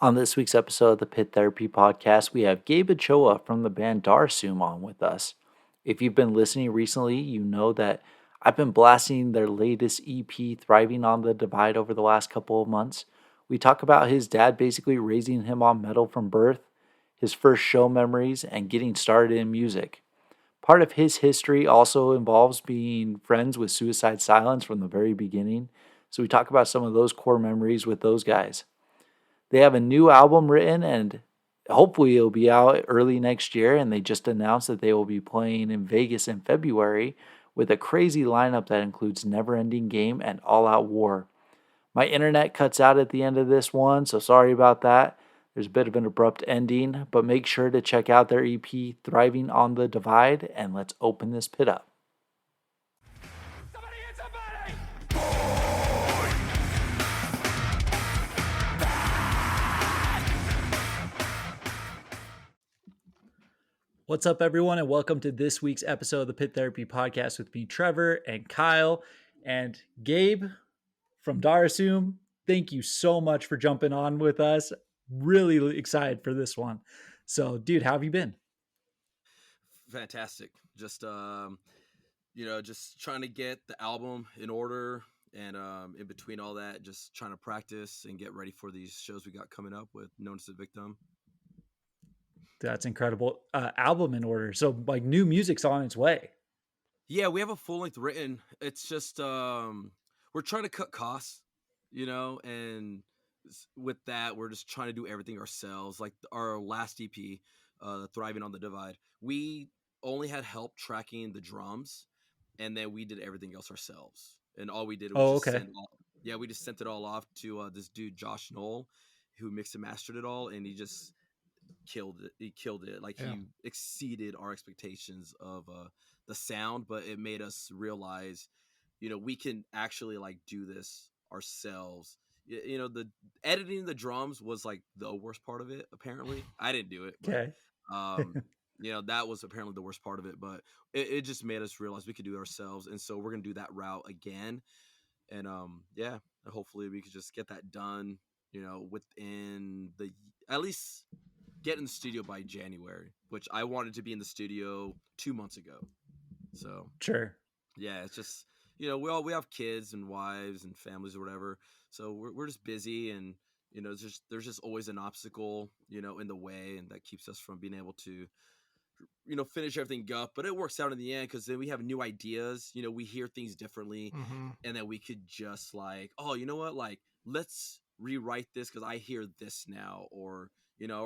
On this week's episode of the Pit Therapy Podcast, we have Gabe Ochoa from the band Darasuum on with us. If you've been listening recently, you know that I've been blasting their latest EP, Thriving on the Divide, over the last couple of months. We talk about his dad basically raising him on metal from birth, his first show memories, and getting started in music. Part of his history also involves being friends with Suicide Silence from the very beginning, so we talk about some of those core memories with those guys. They have a new album written and hopefully it'll be out early next year. And they just announced that they will be playing in Vegas in February with a crazy lineup that includes Never Ending Game and All Out War. My internet cuts out at the end of this one, so sorry about that. There's a bit of an abrupt ending, but make sure to check out their EP, Thriving on the Divide, and let's open this pit up. Somebody hit somebody! What's up, everyone, and welcome to this week's episode of the Pit Therapy Podcast with me, Trevor, and Kyle, and Gabe from Darasuum. Thank you so much for jumping on with us. Really excited for this one. So, dude, how have you been? Fantastic. Just just trying to get the album in order, and in between all that, just trying to practice and get ready for these shows we got coming up with Notice the Victim. That's incredible. Album in order. So, like, new music's on its way. Yeah, we have a full length written. It's just we're trying to cut costs, and with that, we're just trying to do everything ourselves. Like our last EP, Thriving on the Divide, we only had help tracking the drums, and then we did everything else ourselves. And all we did was we just sent it all off to this dude Josh Knoll, who mixed and mastered it all, and he just killed it. He killed it. Like, he exceeded our expectations of the sound, but it made us realize, we can actually like do this ourselves. The editing the drums was like the worst part of it. Apparently, I didn't do it. But, that was apparently the worst part of it. But it just made us realize we could do it ourselves, and so we're gonna do that route again. And hopefully we could just get that done. Within at least get in the studio by January, which I wanted to be in the studio 2 months ago. So Sure. yeah, it's just, we have kids and wives and families or whatever. So we're just busy, and, there's just always an obstacle, in the way, and that keeps us from being able to, finish everything up. But it works out in the end, because then we have new ideas, we hear things differently, and then we could just like, oh, you know what? Like, let's rewrite this because I hear this now, or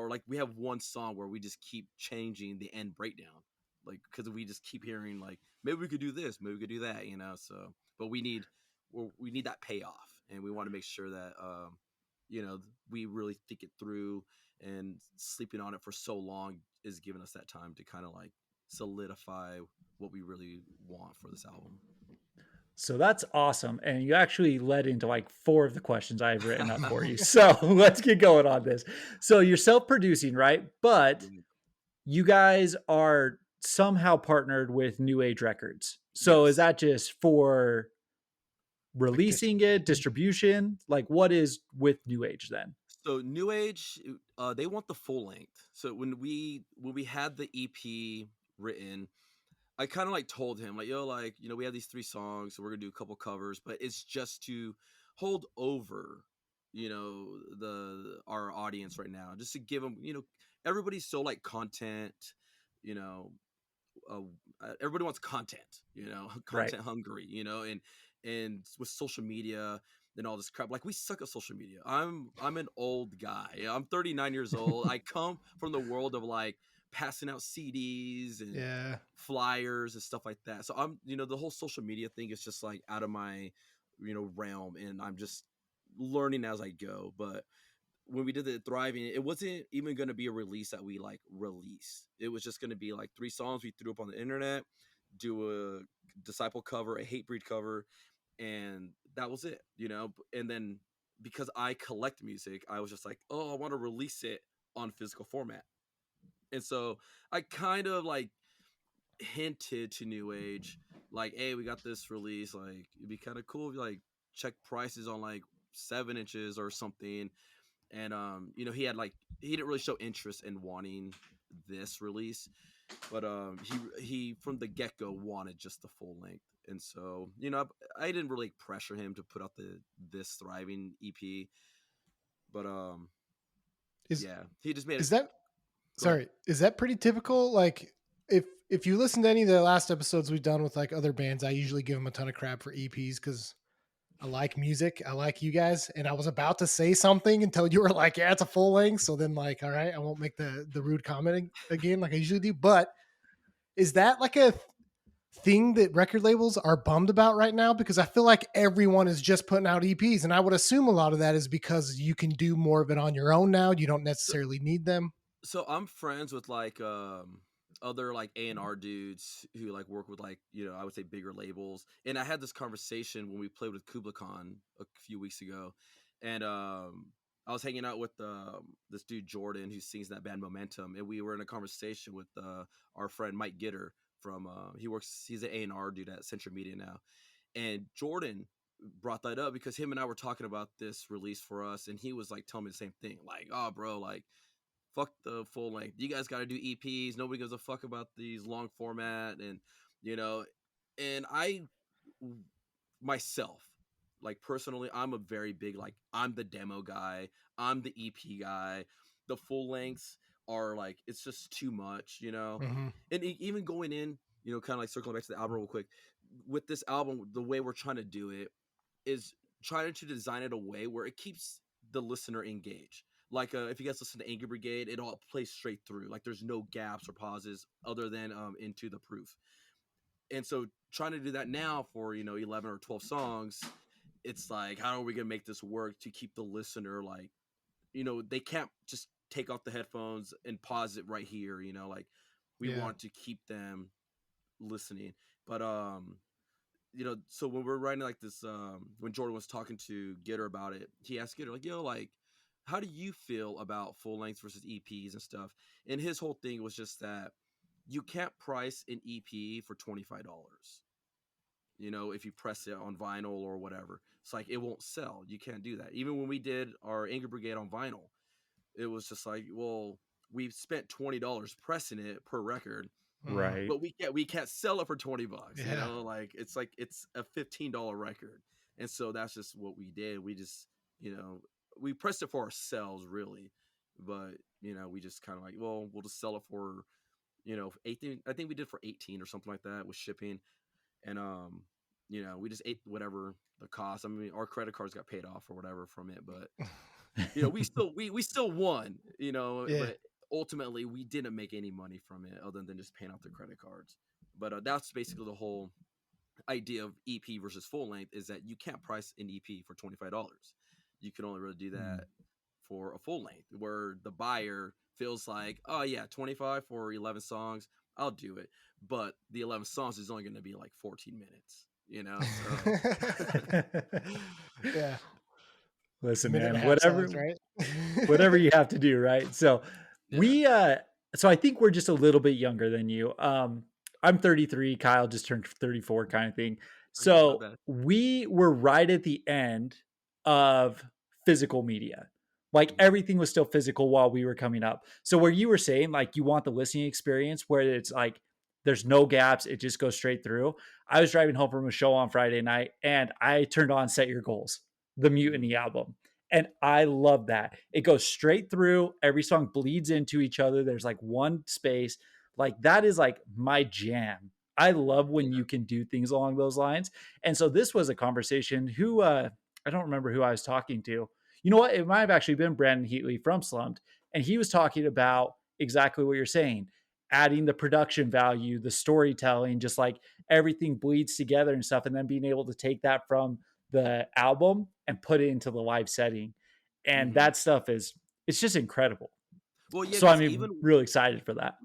like we have one song where we just keep changing the end breakdown, like, because we just keep hearing like, maybe we could do this, maybe we could do that, so, but we need that payoff, and we want to make sure that we really think it through, and sleeping on it for so long is giving us that time to kind of like solidify what we really want for this album. So that's awesome. And you actually led into like 4 of the questions I've written up for you. So let's get going on this. So you're self-producing, right? But you guys are somehow partnered with New Age Records. So Yes. Is that just for releasing it, distribution? Like, what is with New Age then? So New Age, they want the full length. So when we had the EP written, I kind of like told him like, yo, like, we have these 3 songs, so we're gonna do a couple covers, but it's just to hold over, our audience right now, just to give them, everybody's so like content, uh, everybody wants content, content hungry, and with social media and all this crap, like, we suck at social media. I'm an old guy. I'm 39 years old. I come from the world of like passing out CDs and flyers and stuff like that. So I'm, the whole social media thing is just like out of my, realm, and I'm just learning as I go. But when we did the Thriving, it wasn't even going to be a release that we like released. It was just going to be like 3 songs we threw up on the internet, do a Disciple cover, a Hatebreed cover, and that was it, And then because I collect music, I was just like, oh, I want to release it on physical format. And so I kind of like hinted to New Age, like, hey, we got this release, like, it'd be kind of cool if you like check prices on like 7 inches or something. and he had like he didn't really show interest in wanting this release, but he from the get go wanted just the full length, and so I didn't really pressure him to put out the this thriving EP, but Is yeah, he just made it. is that Go ahead. sorry? Is that pretty typical? Like, if you listen to any of the last episodes we've done with like other bands, I usually give them a ton of crap for EPs because I like music. I like you guys, and I was about to say something until you were like, "Yeah, it's a full length." So then, like, all right, I won't make the rude comment again, like I usually do. But is that like a thing that record labels are bummed about right now? Because I feel like everyone is just putting out EPs, and I would assume a lot of that is because you can do more of it on your own now. You don't So, necessarily need them. so I'm friends with like other like A&R dudes who like work with like I would say bigger labels, and I had this conversation when we played with Kubla Khan a few weeks ago, and I was hanging out with this dude Jordan who sings in that band Momentum, and we were in a conversation with our friend Mike Gitter from he's an A&R dude at Central Media now, and Jordan brought that up because him and I were talking about this release for us, and he was like telling me the same thing, like, oh bro, like fuck the full length. You guys got to do EPs. Nobody gives a fuck about these long format, and you know, and I myself, like personally, I'm a very big like I'm the demo guy. I'm the EP guy. The full lengths are like it's just too much, Mm-hmm. And even going in, kind of like circling back to the album real quick. With this album, the way we're trying to do it is trying to design it a way where it keeps the listener engaged. Like if you guys listen to Angry Brigade, it all plays straight through. Like there's no gaps or pauses other than Into the Proof. And so trying to do that now for 11 or 12 songs, it's like how are we gonna make this work to keep the listener like they can't just take off the headphones and pause it right here. Like we Yeah. want to keep them listening, but so when we're writing like this, when Jordan was talking to Gitter about it, he asked Gitter, like, like, how do you feel about full lengths versus EPs and stuff? And his whole thing was just that you can't price an EP for $25. If you press it on vinyl or whatever, it's like it won't sell. You can't do that. Even when we did our Anger Brigade on vinyl, it was just like, well, we spent $20 pressing it per record, Mm-hmm. Right. but we can't sell it for $20. Yeah. Like it's a $15 record, and so that's just what we did. We just we pressed it for ourselves really, but we just kind of like, well, we'll just sell it for 18. I think we did for 18 or something like that with shipping, and we just ate whatever the cost. I mean, our credit cards got paid off or whatever from it, but we still won, Yeah. but ultimately we didn't make any money from it other than just paying off the credit cards. But that's basically the whole idea of EP versus full length is that you can't price an EP for $25. You can only really do that for a full length where the buyer feels like, oh yeah, 25 for 11 songs, I'll do it. But the 11 songs is only going to be like 14 minutes, so Yeah. Listen, Minute and a man, half songs, whatever right? whatever you have to do, right? So yeah. we so I think we're just a little bit younger than you. I'm 33, Kyle just turned 34 kind of thing. Okay, not So bad. we were right at the end of physical media. Like Mhm. everything was still physical while we were coming up. So where you were saying like you want the listening experience where it's like there's no gaps, it just goes straight through. I was driving home from a show on Friday night and I turned on Set Your Goals, the Mutiny album. And I love that. It goes straight through. Every song bleeds into each other. There's like one space. Like that is like my jam. I love when Yeah. you can do things along those lines. And so this was a conversation who I don't remember who I was talking to. You know what? It might have actually been Brandon Heatley from Slumped. And he was talking about exactly what you're saying, adding the production value, the storytelling, just like everything bleeds together and stuff. And then being able to take that from the album and put it into the live setting. And Hmm. that stuff it's just incredible. Well, yeah, So because I'm even really excited for that.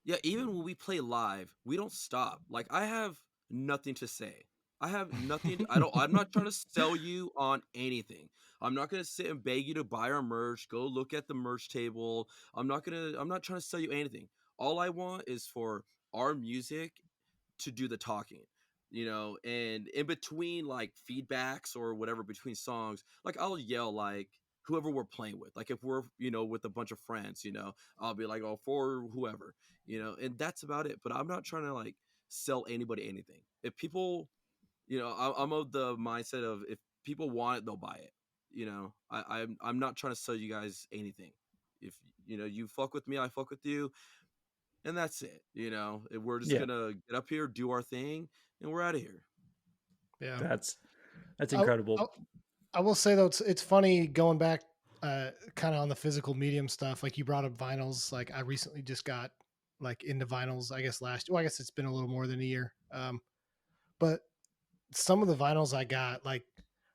yeah, even when we play live, we don't stop. Like I have nothing to say. I have nothing. I'm not trying to sell you on anything. I'm not gonna sit and beg you to buy our merch. Go look at the merch table. I'm not trying to sell you anything. All I want is for our music to do the talking. And in between like feedbacks or whatever between songs, like I'll yell like whoever we're playing with. Like if we're, with a bunch of friends, I'll be like, oh, for whoever, and that's about it. But I'm not trying to like sell anybody anything. If people, I'm of the mindset of if people want it, they'll buy it. I'm not trying to sell you guys anything. If you fuck with me, I fuck with you, and that's it. We're just Yeah, gonna get up here, do our thing, and we're out of here. Yeah. that's I, incredible. I, I will say though, it's funny going back, kind of on the physical medium stuff. Like you brought up vinyls. Like I recently just got like into vinyls. I guess I guess it's been a little more than a year. But some of the vinyls I got, like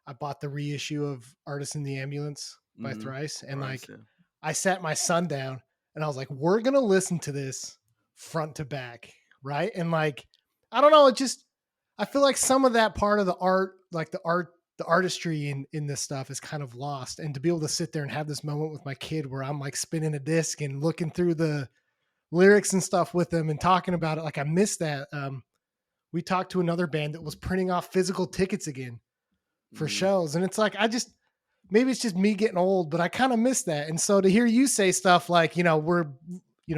I bought the reissue of Artist in the Ambulance by Mm-hmm. Thrice, and Right. like I sat my son down and I was like, we're gonna listen to this front to back, right? And like, I don't know, it just I feel like some of that part of the art, like the artistry in this stuff is kind of lost. And to be able to sit there and have this moment with my kid where I'm like spinning a disc and looking through the lyrics and stuff with them and talking about it, like I miss that. We talked to another band that was printing off physical tickets again for shows. And it's like, maybe it's just me getting old, but I kind of miss that. And so to hear you say stuff like, we're,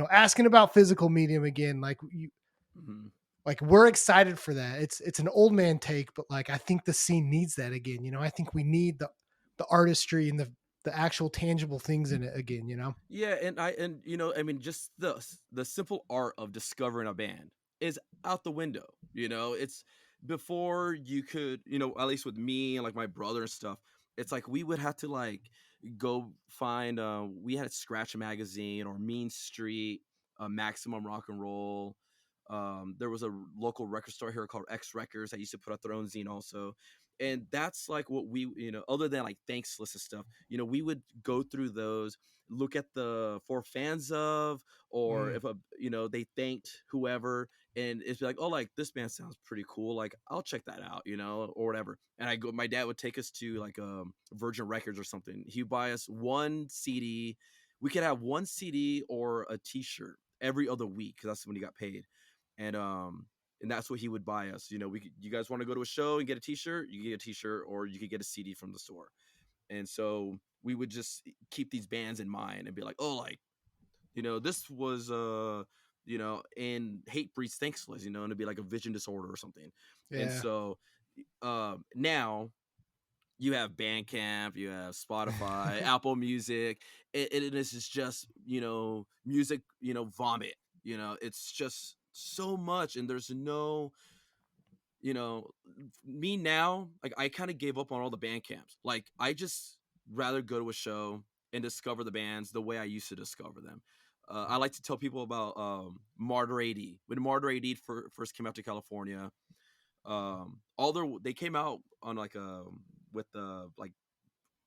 asking about physical medium again, like like we're excited for that. It's an old man take, but like, I think the scene needs that again. I think we need the artistry and the actual tangible things in it again, Yeah, and I mean, just the simple art of discovering a band is out the window. It's before you could, at least with me and like my brother and stuff. It's like we would have to like go find. We had Scratch Magazine or Mean Street, Maximum Rock and Roll. There was a local record store here called X Records that used to put out their own zine also. And that's like what we, other than like thanks list and stuff, we would go through those, look at the for fans of, or if they thanked whoever, and it's like, oh, like this band sounds pretty cool, like I'll check that out, or whatever. And my dad would take us to like Virgin Records or something. He'd buy us one CD. We could have one CD or a T-shirt every other week because that's when he got paid. And that's what he would buy us. You guys want to go to a show and get a T-shirt? You get a T-shirt, or you could get a CD from the store. And so we would just keep these bands in mind and be like, oh, like, this was in Hate Breeds Thankless, and it'd be like a Vision Disorder or something. Yeah. And so now you have Bandcamp, you have Spotify, Apple Music. It is just music, vomit. It's just so much, and there's no, me now, like I kind of gave up on all the band camps. Like I just rather go to a show and discover the bands the way I used to discover them. I like to tell people about Martyr AD. When Martyr AD first came out to California, they came out on like with the like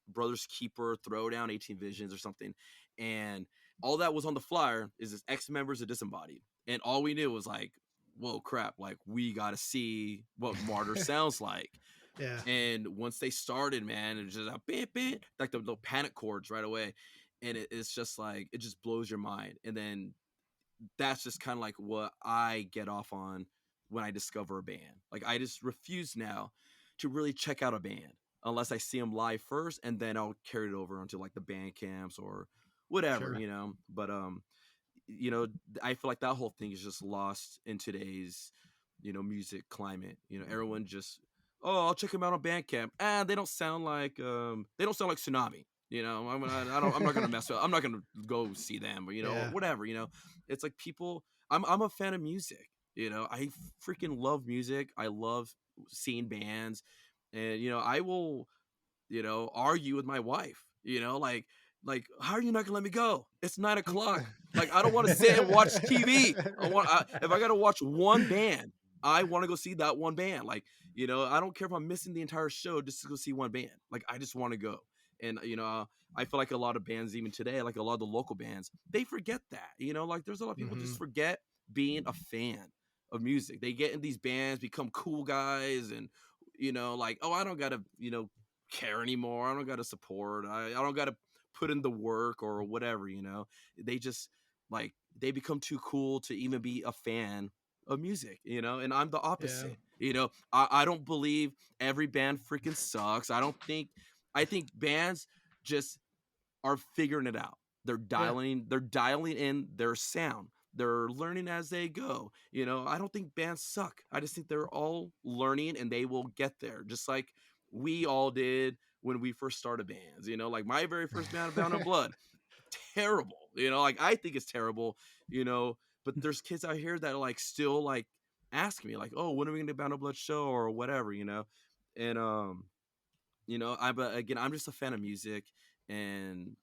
Brothers Keeper Throwdown 18 Visions or something, and all that was on the flyer is this X members of Disembodied, and all we knew was like, whoa, crap, like we gotta see what Martyr sounds like. Yeah. And once they started, man, it was just like the panic chords right away, and it's just like it just blows your mind. And then that's just kind of like what I get off on when I discover a band. Like I just refuse now to really check out a band unless I see them live first, and then I'll carry it over onto like the band camps or whatever, Sure. But I feel like that whole thing is just lost in today's music climate. Everyone just, oh, I'll check them out on Bandcamp. They don't sound like Tsunami. I'm not gonna mess with. I'm not gonna go see them, or Yeah. whatever. It's like people. I'm a fan of music. I freaking love music. I love seeing bands, and I will, argue with my wife. Like, how are you not gonna let me go? It's 9 o'clock. Like, I don't want to sit and watch TV. If I gotta watch one band, I want to go see that one band. Like, I don't care if I'm missing the entire show just to go see one band. Like, I just want to go. And I feel like a lot of bands, even today, like a lot of the local bands, they forget that. Like there's a lot of people just forget being a fan of music. They get in these bands, become cool guys, and like, oh, I don't gotta care anymore. I don't gotta support. I don't gotta put in the work or whatever. They just like they become too cool to even be a fan of music, and I'm the opposite. I don't believe every band freaking sucks. I think bands just are figuring it out. They're Yeah. dialing in their sound. They're learning as they go. I don't think bands suck. I just think they're all learning and they will get there. Just like we all did when we first started bands. Like my very first band, Bound in Blood, terrible. Like I think it's terrible. But there's kids out here that like still like ask me like, oh, when are we gonna do Bound in Blood show or whatever, and I'm just a fan of music, and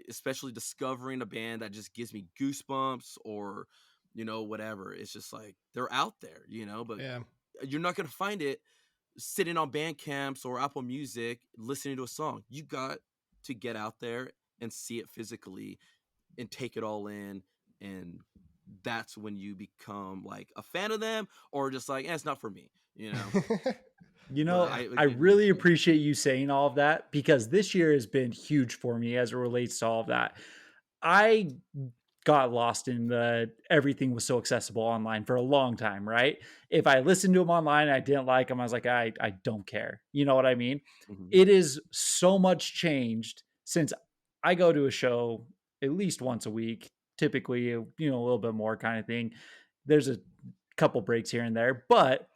especially discovering a band that just gives me goosebumps or whatever. It's just like they're out there, but Yeah. you're not gonna find it sitting on band camps or Apple Music listening to a song. You got to get out there and see it physically and take it all in, and that's when you become like a fan of them or just like, it's not for me. But Yeah. I really appreciate you saying all of that, because this year has been huge for me as it relates to all of that. I got lost in the everything was so accessible online for a long time, right? If I listened to them online and I didn't like them, I was like, I don't care. You know what I mean? Mhm. It is so much changed since I go to a show at least once a week, typically, a little bit more kind of thing. There's a couple breaks here and there, but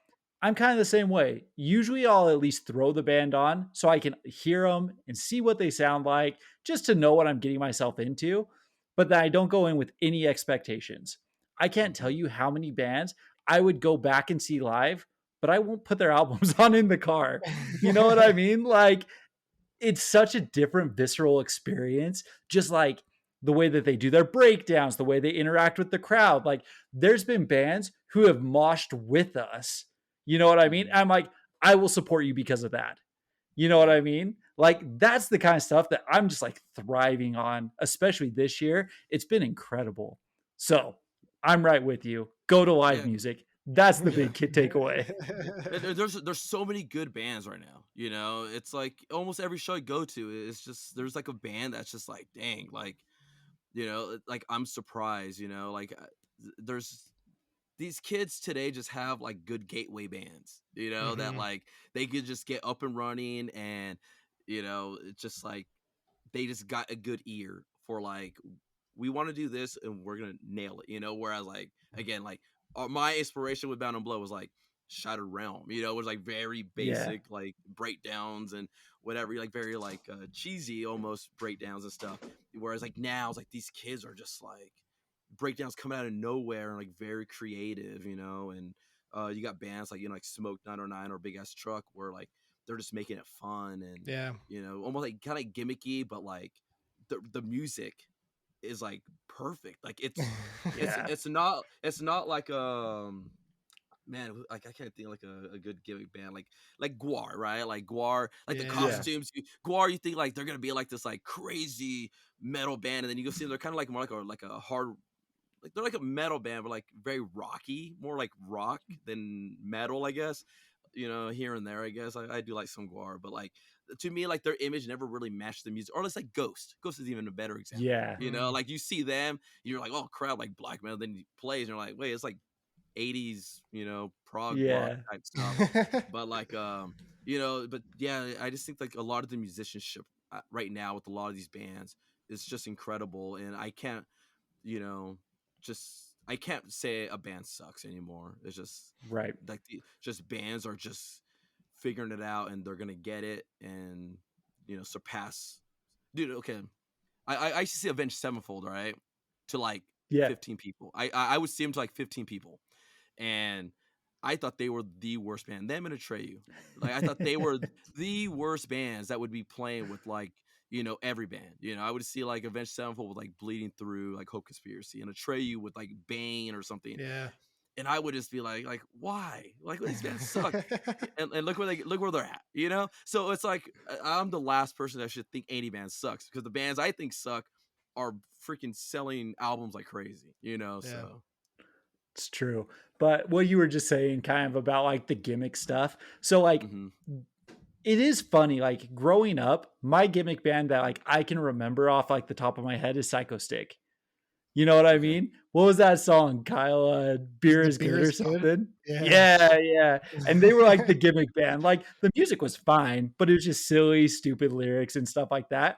I'm kind of the same way. Usually I'll at least throw the band on so I can hear them and see what they sound like, just to know what I'm getting myself into, but then I don't go in with any expectations. I can't tell you how many bands I would go back and see live, but I won't put their albums on in the car. You know what I mean? Like, it's such a different visceral experience, just like the way that they do their breakdowns, the way they interact with the crowd. Like, there's been bands who have moshed with us. You know what I mean? I'm like, I will support you because of that. You know what I mean? Like, that's the kind of stuff that I'm just like thriving on, especially this year. It's been incredible. So I'm right with you. Go to live music. That's the big takeaway. There's so many good bands right now. It's like almost every show I go to, it's just there's like a band that's just like, dang, like, like I'm surprised. Like there's these kids today just have like good gateway bands. That like they could just get up and running, and it's just like they just got a good ear for like, we want to do this and we're gonna nail it. Whereas like again, like my inspiration with Bound and Blow was like Shattered Realm. It was like very basic, like breakdowns and whatever, like very like cheesy almost breakdowns and stuff. Whereas like now it's like these kids are just like breakdowns coming out of nowhere and like very creative, and you got bands like like Smoke 909 or Big Ass Truck, where like they're just making it fun and almost like kind of gimmicky, but like the music is like perfect. Like it's not like man, like I can't think of like a good gimmick band like Guar, right? Like Guar, like the costumes. Guar, you think like they're gonna be like this like crazy metal band, and then you go see them, they're kind of like more like a hard, like they're like a metal band, but like very rocky, more like rock than metal, I guess. Here and there, I guess. I do like some Guar, but like to me, like their image never really matched the music. Or it's like Ghost. Ghost is even a better example. Yeah. Like you see them, you're like, oh crap, like black metal. Then you plays, and you're like, wait, it's like 80s, prog rock type stuff. But like, but yeah, I just think like a lot of the musicianship right now with a lot of these bands is just incredible, and I can't, I can't say a band sucks anymore. It's just right. Like just bands are just figuring it out, and they're gonna get it and surpass. Dude, okay, I used to see Avenged Sevenfold, right, to like 15 people. I would see them to like 15 people, and I thought they were the worst band. Them and Atreyu, like I thought they were the worst bands that would be playing with like every band. I would see like Avenged Sevenfold with like Bleeding Through, like Hope Conspiracy, and Atreyu with like Bane or something. Yeah. And I would just be like why? Like these bands suck. and look where they're at. So it's like I'm the last person that should think any band sucks, because the bands I think suck are freaking selling albums like crazy. So it's true. But what you were just saying kind of about like the gimmick stuff. So like it is funny, like growing up, my gimmick band that like I can remember off like the top of my head is Psycho Stick. You know what I mean? What was that song, Kyle? Beer is Good or something? Yeah. And they were like the gimmick band. Like the music was fine, but it was just silly, stupid lyrics and stuff like that.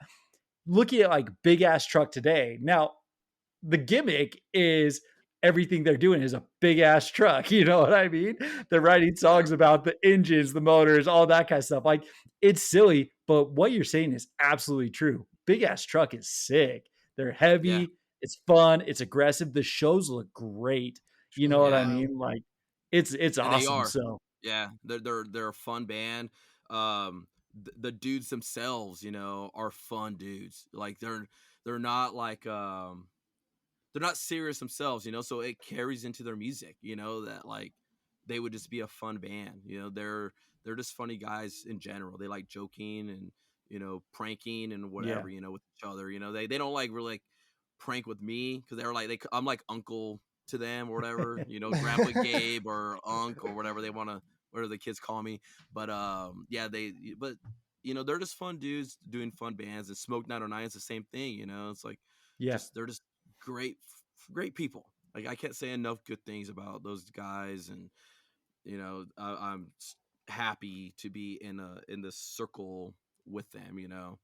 looking at like Big Ass Truck today. Now, the gimmick is everything they're doing is a big ass truck. You know what I mean? They're writing Yeah, songs about the engines, the motors, all that kind of stuff. Like it's silly, but what you're saying is absolutely true. Big ass truck is sick. They're yeah, heavy. It's fun. It's aggressive. The shows look great. You know Shows are what I yeah. wild. mean? Like it's And they awesome. are. So Yeah, they're a fun band. The dudes themselves, are fun dudes. Like they're not like they're not serious themselves, so it carries into their music, that like they would just be a fun band. They're just funny guys in general. They like joking and pranking and yeah. whatever, with each other. They don't like really like prank with me because they're like I'm like uncle to them or whatever, Grandpa Gabe or Unc or whatever they want to, whatever the kids call me. But yeah, but they're just fun dudes doing fun bands. And Smoke 909 is the same thing. It's like Yeah. they're just great great people. Like I can't say enough good things about those guys. And I'm happy to be in this circle with them. And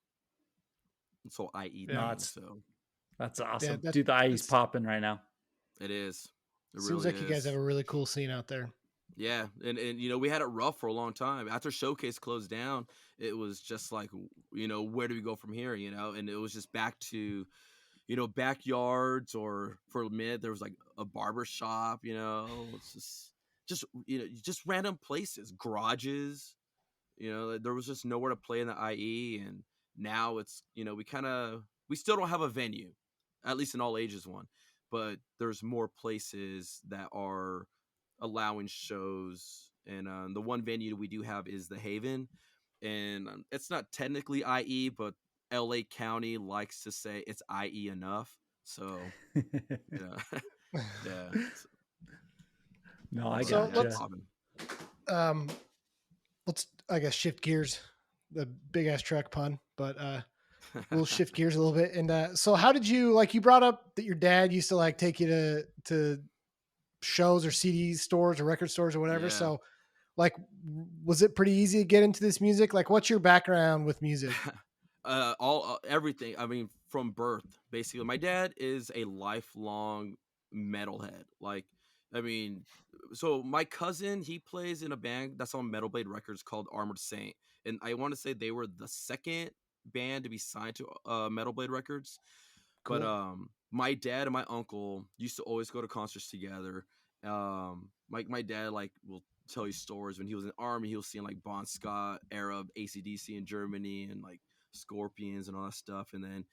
so IE Yeah. No, thing. it's So that's Yeah, awesome. that Dude, the IE's it's popping right now. it is. It seems really like you guys have is. a really cool scene out there. Yeah, and we had it rough for a long time. After Showcase closed down, it was just like, where do we go from here? And it was just back to, backyards, or for a minute there was like a barber shop. It's just just random places, garages. There was just nowhere to play in the IE, and now it's we still don't have a venue, at least an all ages one, but there's more places that are allowing shows. And the one venue we do have is the Haven, and it's not technically IE, but LA County likes to say it's IE enough. So yeah, yeah, No, I but So yeah, it's gotcha. popping. um let's I guess shift gears. The big ass truck pun, but we'll shift gears a little bit. And so how did you, like, you brought up that your dad used to like take you to shows or CD stores or record stores or whatever. Yeah. So like, was it pretty easy to get into this music? Like, what's your background with music? All everything. I mean, from birth, basically. My dad is a lifelong metalhead. Like, I mean, so my cousin, he plays in a band that's on Metal Blade Records called Armored Saint, and I want to say they were the second band to be signed to Metal Blade Records. But Cool. my dad and my uncle used to always go to concerts together. My dad like will tell you stories when he was in the army. He was seeing like Bon Scott, Arab, ACDC in Germany, and like Scorpions and all that stuff. And then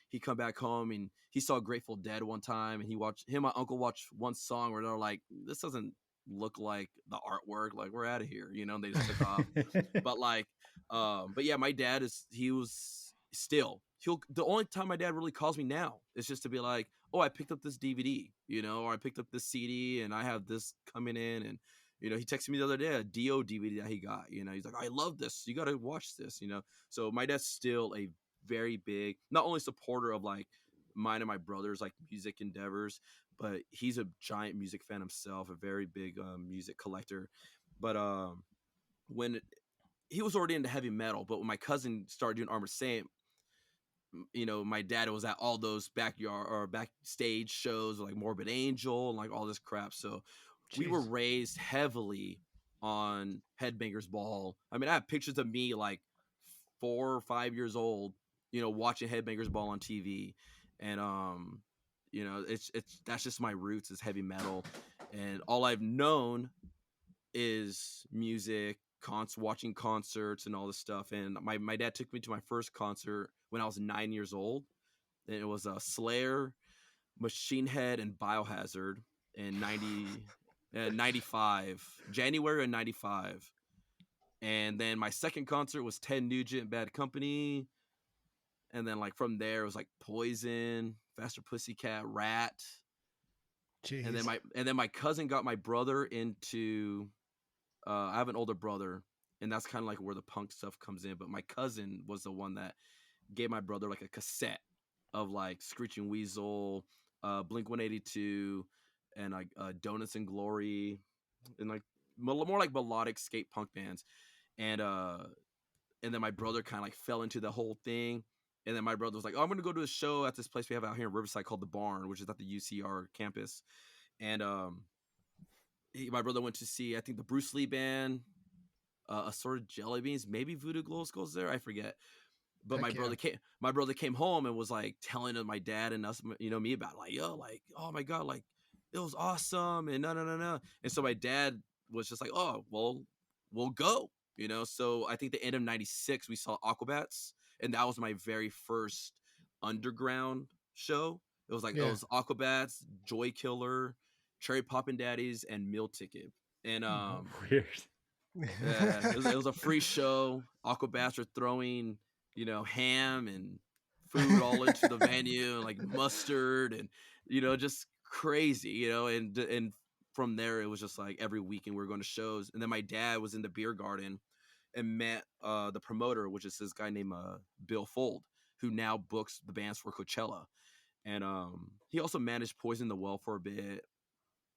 he come back home and he saw Grateful Dead one time, and my uncle watched one song where they're like, this doesn't look like the artwork. Like, we're out of here, and they just took off. But like, but yeah, my dad he was still, the only time my dad really calls me now is just to be like, oh, I picked up this DVD, or I picked up this CD and I have this coming in. And he texted me the other day a Dio DVD that he got. He's like, I love this, you got to watch this. So my dad's still a very big, not only supporter of like mine and my brother's like music endeavors, but he's a giant music fan himself, a very big music collector. But when he was already into heavy metal, but when my cousin started doing Armored Saint, my dad was at all those backyard or backstage shows like Morbid Angel and like all this crap. So we were Jeez. raised heavily on Headbangers Ball. I mean, I have pictures of me like 4 or 5 years old, watching Headbangers Ball on TV. And it's that's just my roots is heavy metal. And all I've known is music, watching concerts and all this stuff. And my dad took me to my first concert when I was 9 years old. And it was a Slayer, Machine Head, and Biohazard in 95, January of 95. And then my second concert was Ted Nugent, Bad Company. And then like from there it was like Poison, Faster Pussycat, Rat. And Jeez. then my cousin got my brother into I have an older brother, and that's kind of like where the punk stuff comes in. But my cousin was the one that gave my brother like a cassette of like Screeching Weasel, Blink 182, and like Donuts and Glory, and like more like melodic skate punk bands. And then my brother kind of like fell into the whole thing. And then my brother was like, "Oh, I'm gonna go to a show at this place we have out here in Riverside called the Barn, which is at the UCR campus." And my brother went to see, I think, the Bruce Lee band, a sort of Jelly Beans, maybe Voodoo Glow Skulls there, I forget. But Heck yeah. my brother came home and was like telling my dad and us, me about it, like, yo, like, oh my god, like it was awesome and no. And so my dad was just like, oh well, we'll go, So I think the end of '96 we saw Aquabats, and that was my very first underground show. It was like it Yeah. was Aquabats, Joy Killer, Cherry Poppin' Daddies, and Meal Ticket. And Weird. yeah, it was a free show. Aquabats are throwing, ham and food all into the venue, like mustard and just crazy, and from there it was just like every weekend we were going to shows. And then my dad was in the beer garden and met the promoter, which is this guy named Bill Fold, who now books the bands for Coachella. And he also managed Poison the Well for a bit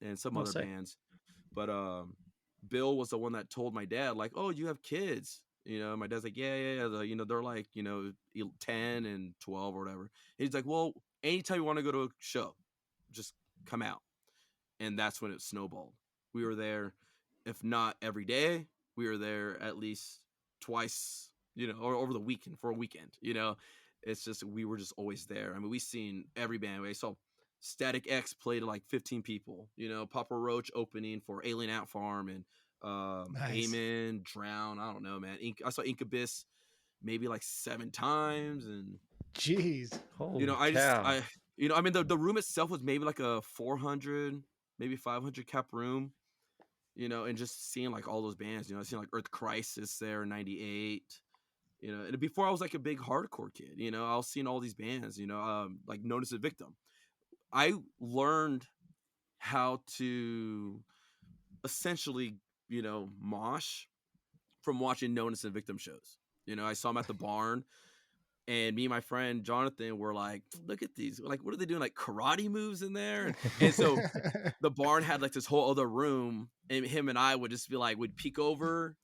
and some other sick. bands. But Bill was the one that told my dad, like, oh, you have kids. My dad's like, yeah. They're like, 10 and 12 or whatever. And he's like, well, anytime you want to go to a show, just come out. And that's when it snowballed. We were there, if not every day, we were there at least twice, or over the weekend for a weekend. It's just, we were just always there. I mean, we seen every band. We saw Static X play to like 15 people. Papa Roach opening for Alien Ant Farm and Nice. Amen, Drown. I don't know, man. I saw Incubus maybe like 7 times, and Jeez. Holy I cow. mean, the room itself was maybe like a 400, maybe 500 cap room. And just seeing like all those bands. Seeing like Earth Crisis there in '98. And before I was like a big hardcore kid. I was seeing all these bands. Like Notice a Victim. I learned how to essentially, mosh from watching Notice a Victim shows. I saw them at the Barn, and me and my friend Jonathan were like, look at these. Like, what are they doing? Like karate moves in there? And so the Barn had like this whole other room, and him and I would just be like, we'd peek over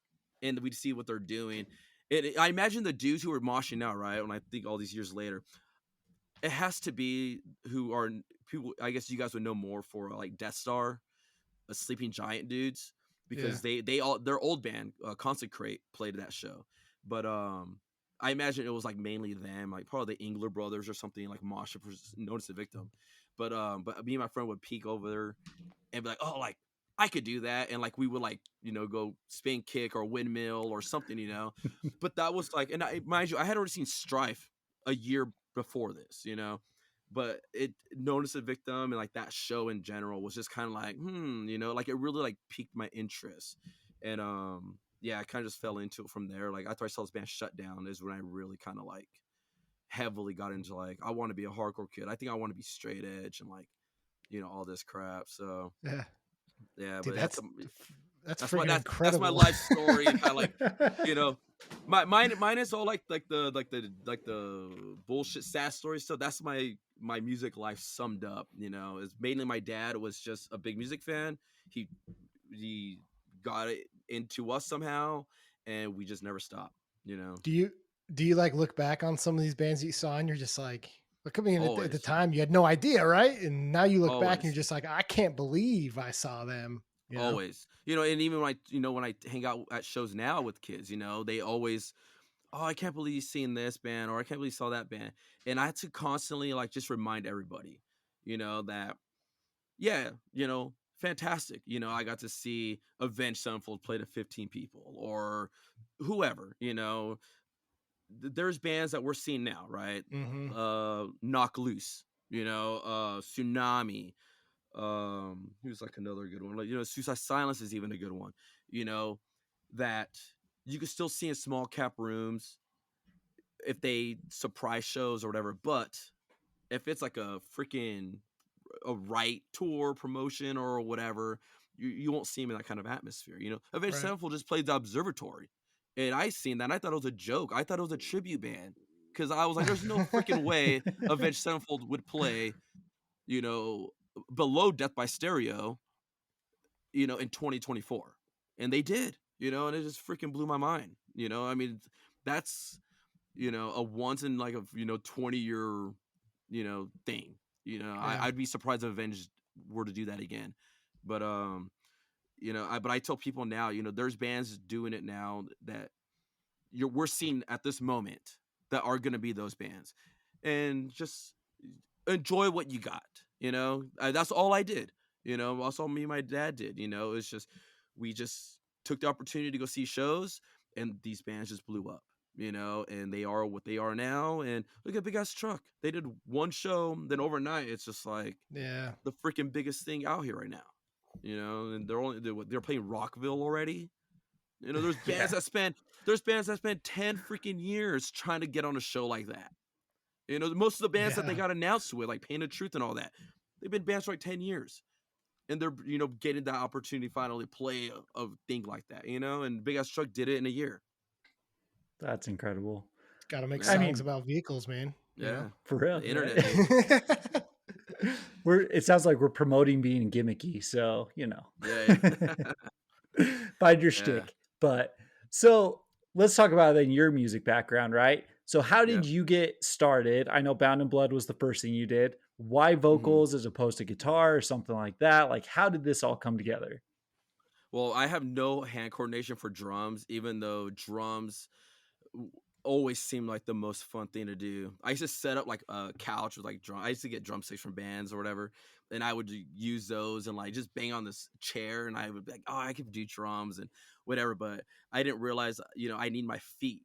and we'd see what they're doing. And I imagine the dudes who are moshing now, right? When I think all these years later, it has to be who are people. I guess you guys would know more for like Death Star, Sleeping Giant dudes, because their old band Consecrate played that show. But I imagine it was like mainly them, like probably the Engler brothers or something, like Masha for Notice the Victim. But me and my friend would peek over there and be like, oh, like I could do that, and like we would like go spin kick or windmill or something. But that was like, and mind you, I had already seen Strife a year before this, but it Notice a Victim and like that show in general was just kind of like, like it really like piqued my interest. And yeah, I kind of just fell into it from there. Like after I saw this band Shut Down is when I really kind of like heavily got into like, I want to be a hardcore kid. I think I want to be straight edge and like, all this crap. So Yeah. yeah, Dude, but that's that's freaking that's my incredible. life story. Kind of like, mine is all like the bullshit sad stories. So that's my music life summed up. Is mainly my dad was just a big music fan. He got it into us somehow, and we just never stopped. Do you like look back on some of these bands that you saw and you're just like, look, I mean, at the Always, time you had no idea, right? And now you look back and you're always. just like, I can't believe I saw them. Always, and even when I hang out at shows now with kids, they always, oh, I can't believe you seen this band, or I can't believe you saw that band. And I had to constantly like just remind everybody, that, yeah, fantastic. I got to see Avenged Sevenfold play to 15 people or whoever, there's bands that we're seeing now, right? Mm-hmm. Knock Loose, Tsunami, who's like another good one, like Suicide Silence is even a good one, that you can still see in small cap rooms if they surprise shows or whatever. But if it's like a freaking right tour promotion or whatever, you won't see them in that kind of atmosphere. Avenged Right. Sevenfold just played the Observatory, and I seen that and I thought it was a joke. I thought it was a tribute band, because I was like, there's no freaking way Avenged Sevenfold would play below Death by Stereo, in 2024. And they did, and it just freaking blew my mind. I mean, that's a once in like a 20-year thing. Yeah. I'd be surprised if Avenged were to do that again. But I tell people now, there's bands doing it now that we're seeing at this moment that are going to be those bands, and just enjoy what you got. That's all I did. That's all me and my dad did. It's just we just took the opportunity to go see shows, and these bands just blew up. And they are what they are now. And look at Big Ass Truck. They did one show, then overnight it's just like Yeah. the freaking biggest thing out here right now. And they're playing Rockville already. There's bands that spend 10 freaking years trying to get on a show like that. Most of the bands that they got announced with, like Pain of Truth and all that, they've been bands for like 10 years. And they're, getting that opportunity to finally play a thing like that, and Big Ass Truck did it in a year. That's incredible. Got to make songs about vehicles, man. Yeah. For real. The internet. It sounds like we're promoting being gimmicky. So, Yeah. find your shtick. But so let's talk about then your music background, right? So how did you get started? I know Bound in Blood was the first thing you did. Why vocals as opposed to guitar or something like that? Like, how did this all come together? Well, I have no hand coordination for drums, even though drums always seemed like the most fun thing to do. I used to set up like a couch with like drum. I used to get drumsticks from bands or whatever, and I would use those and like just bang on this chair, and I would be like, oh, I could do drums and whatever. But I didn't realize, I need my feet.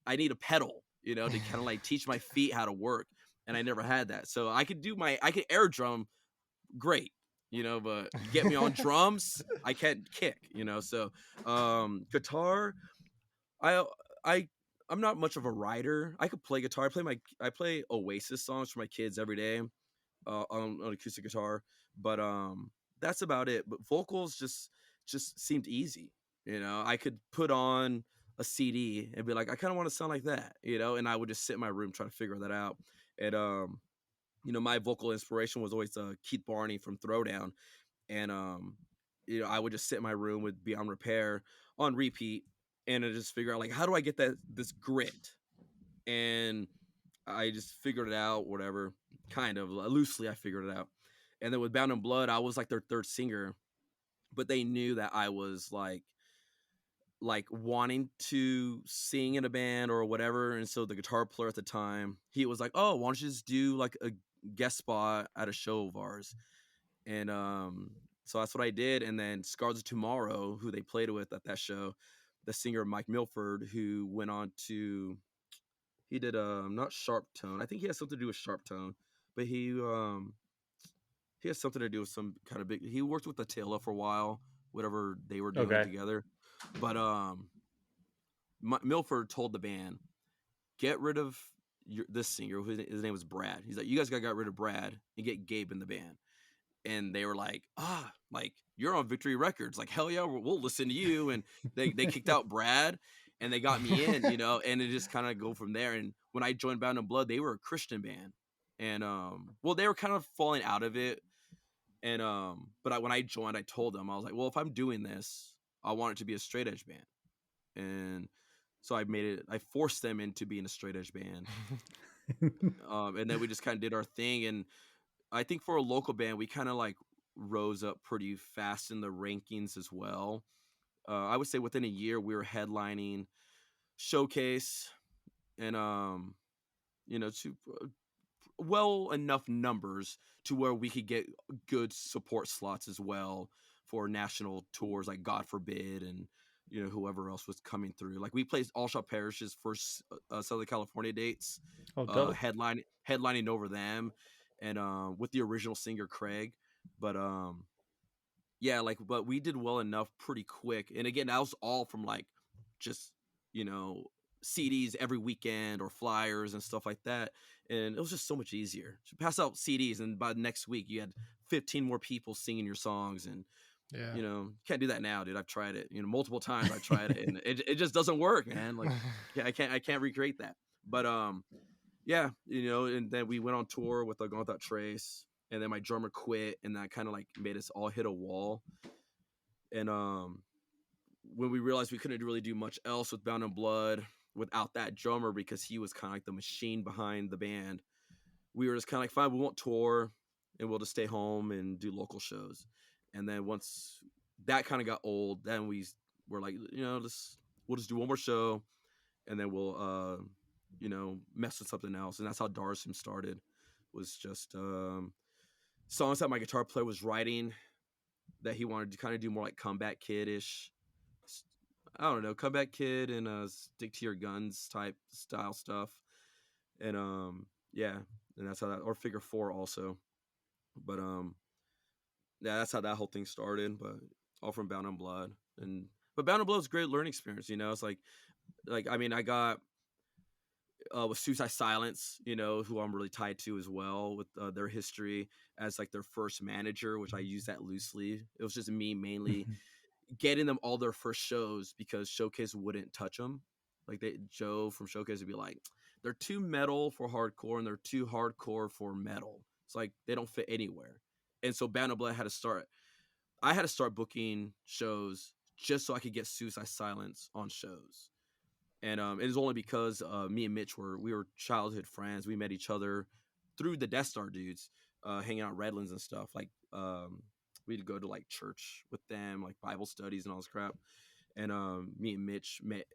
I need a pedal, to kind of like teach my feet how to work. And I never had that. So I could air drum great, but get me on drums, I can't kick, So guitar, I'm not much of a writer. I could play guitar. I play Oasis songs for my kids every day on acoustic guitar, but that's about it. But vocals just seemed easy. I could put on a CD and be like, I kind of want to sound like that, and I would just sit in my room trying to figure that out. And my vocal inspiration was always Keith Barney from Throwdown, and I would just sit in my room with Beyond Repair on repeat, and I just figure out like, how do I get this grit? And I just figured it out, whatever, kind of loosely I figured it out. And then with Bound in Blood, I was like their third singer, but they knew that I was like wanting to sing in a band or whatever. And so the guitar player at the time, he was like, oh, why don't you just do like a guest spot at a show of ours? And so that's what I did. And then Scars of Tomorrow, who they played with at that show, the singer Mike Milford, who went on to, he did not Sharp Tone. I think he has something to do with Sharp Tone, but he has something to do with some kind of big, he worked with Attila for a while, whatever they were doing together. But Milford told the band, get rid of this singer. His name was Brad. He's like, you guys got to get rid of Brad and get Gabe in the band. And they were like, like, you're on Victory Records. Like, hell yeah, we'll listen to you. And they kicked out Brad and they got me in, and it just kind of go from there. And when I joined Bound in Blood, they were a Christian band. And, they were kind of falling out of it. And, but when I joined, I told them, I was like, well, if I'm doing this, I want it to be a straight edge band. And so I forced them into being a straight edge band. And then we just kind of did our thing. And I think for a local band, we kind of like rose up pretty fast in the rankings as well. I would say within a year we were headlining Showcase and, to well enough numbers to where we could get good support slots as well for national tours like God Forbid and whoever else was coming through. Like we played All Shall Perish's first Southern California dates, headlining over them, and with the original singer Craig. But but we did well enough pretty quick. And again, that was all from like just CDs every weekend or flyers and stuff like that. And it was just so much easier to pass out CDs, and by the next week you had 15 more people singing your songs. And can't do that now, dude. I've tried it, multiple times. I tried it, and it just doesn't work, man. Like, I can't recreate that. But and then we went on tour with Gone Without Trace, and then my drummer quit, and that kind of like made us all hit a wall. And when we realized we couldn't really do much else with Bound in Blood, without that drummer, because he was kind of like the machine behind the band. We were just kind of like, fine, we won't tour and we'll just stay home and do local shows. And then once that kind of got old, then we were like, we'll just do one more show, and then we'll mess with something else. And that's how Darasuum started. Was just songs that my guitar player was writing that he wanted to kind of do more like Comeback Kid-ish. I don't know, Comeback Kid and Stick to Your Guns type style stuff. And yeah, and that's how that, or Figure 4 also. But yeah, that's how that whole thing started. But all from Bound in Blood. But Bound in Blood was a great learning experience, it's like I mean, I got with Suicide Silence, who I'm really tied to as well, with their history as like their first manager, which I use that loosely. It was just me mainly getting them all their first shows because Showcase wouldn't touch them. Like Joe from Showcase would be like, they're too metal for hardcore and they're too hardcore for metal. It's like they don't fit anywhere. And so Bound in Blood I had to start booking shows just so I could get Suicide Silence on shows. And it was only because me and Mitch we were childhood friends. We met each other through the Death Star dudes, hanging out at Redlands and stuff. Like we'd go to like church with them, like Bible studies and all this crap. And me and Mitch met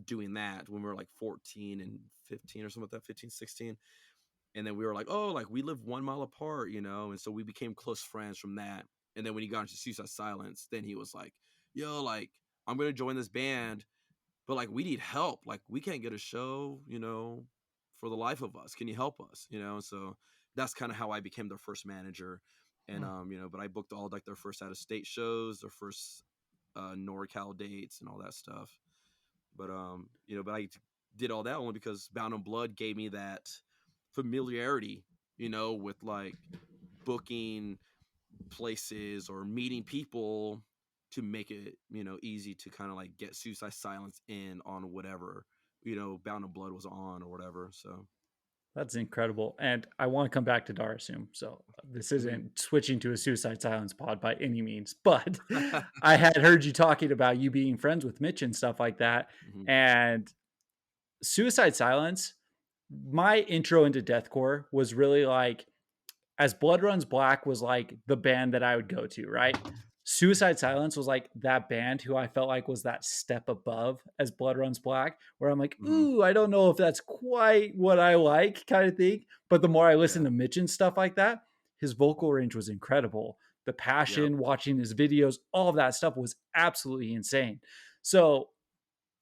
doing that when we were like 14 and 15 or something like that, 15, 16. And then we were like, oh, like we live 1 mile apart, And so we became close friends from that. And then when he got into Suicide Silence, then he was like, yo, like I'm going to join this band, but like we need help. Like we can't get a show, for the life of us. Can you help us? So that's kind of how I became their first manager. And but I booked all like their first out of state shows, their first NorCal dates and all that stuff. But but I did all that only because Bound in Blood gave me that familiarity, with like booking places or meeting people to make it, easy to kind of like get Suicide Silence in on whatever, Bound in Blood was on or whatever. So That's incredible. And I want to come back to Darasuum. So this isn't switching to a Suicide Silence pod by any means, but I had heard you talking about you being friends with Mitch and stuff like that. And Suicide Silence, my intro into deathcore was really like, as Blood Runs Black was like the band that I would go to, right? Suicide Silence was like that band who I felt like was that step above as Blood Runs Black, where I'm like, ooh, I don't know if that's quite what I like, kind of thing. But the more I listened to Mitch and stuff like that, his vocal range was incredible. The passion, watching his videos, all of that stuff was absolutely insane. So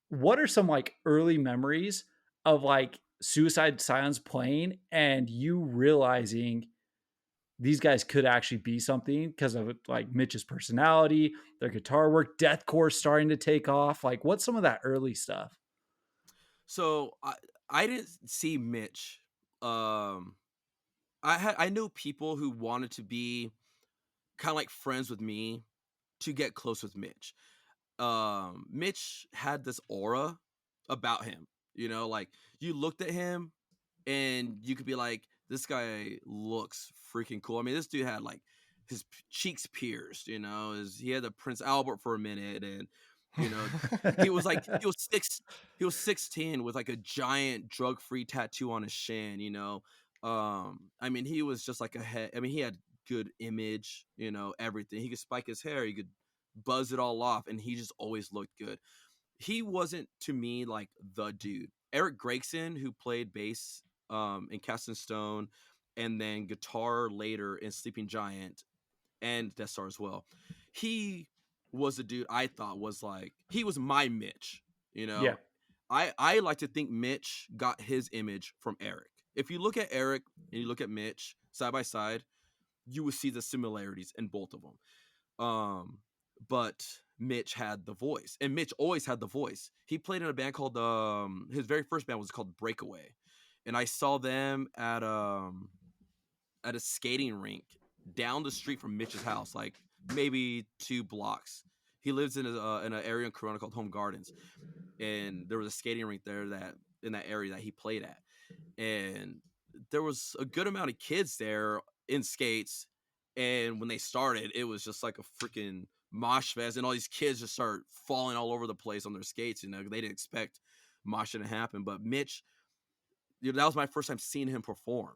what are some like early memories of like Suicide Silence playing and you realizing these guys could actually be something because of like Mitch's personality, their guitar work, deathcore starting to take off? Like, what's some of that early stuff? So I didn't see Mitch. I knew people who wanted to be kind of like friends with me to get close with Mitch. Mitch had this aura about him, like you looked at him and you could be like, this guy looks freaking cool. I mean, this dude had like his cheeks pierced, he had the Prince Albert for a minute, and he was 16 with like a giant drug-free tattoo on his shin, I mean, he was just like he had good image, everything. He could spike his hair, he could buzz it all off, and he just always looked good. He wasn't to me like the dude. Eric Gregson, who played bass in Cast in Stone, and then guitar later in Sleeping Giant and Death Star as well. He was a dude I thought was like, he was my Mitch, Yeah. I like to think Mitch got his image from Eric. If you look at Eric and you look at Mitch side by side, you will see the similarities in both of them. But Mitch had the voice, and Mitch always had the voice. He played in a band called his very first band was called Breakaway. And I saw them at a skating rink down the street from Mitch's house, like maybe 2 blocks. He lives in an area in Corona called Home Gardens, and there was a skating rink there in that area that he played at, and there was a good amount of kids there in skates. And when they started, it was just like a freaking mosh fest, and all these kids just start falling all over the place on their skates. They didn't expect mosh didn't happen. But Mitch, that was my first time seeing him perform.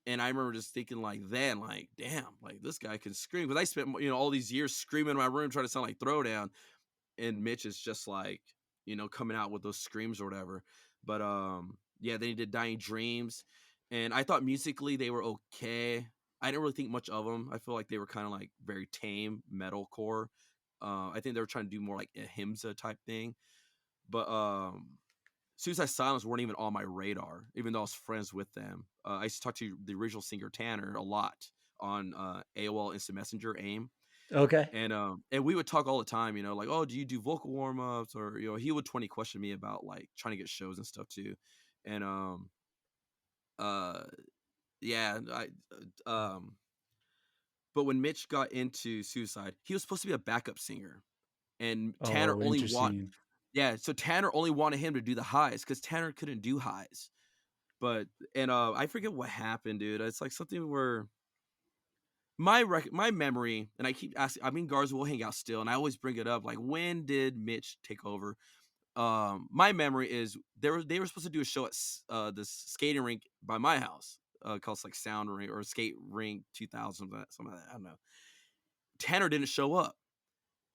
And I remember just thinking like then, like, damn, like this guy can scream. Because I spent, all these years screaming in my room trying to sound like Throwdown. And Mitch is just like, coming out with those screams or whatever. But yeah, then he did Dying Dreams. And I thought musically they were okay. I didn't really think much of them. I feel like they were kind of like very tame metalcore. I think they were trying to do more like a Himsa type thing. But Suicide Silence weren't even on my radar, even though I was friends with them. I used to talk to the original singer Tanner a lot on AOL Instant Messenger, AIM. Okay. And we would talk all the time, like, oh, do you do vocal warm-ups? Or, he would 20 question me about like trying to get shows and stuff too. And yeah, but when Mitch got into Suicide, he was supposed to be a backup singer. And Tanner Oh, only interesting. so Tanner only wanted him to do the highs because Tanner couldn't do highs. But I forget what happened, dude. It's like something where my memory, and I keep asking. I mean, Garza will hang out still, and I always bring it up. Like, when did Mitch take over? My memory is they were supposed to do a show at this skating rink by my house, called like Sound Rink or Skate Rink 2000, something like that. I don't know. Tanner didn't show up.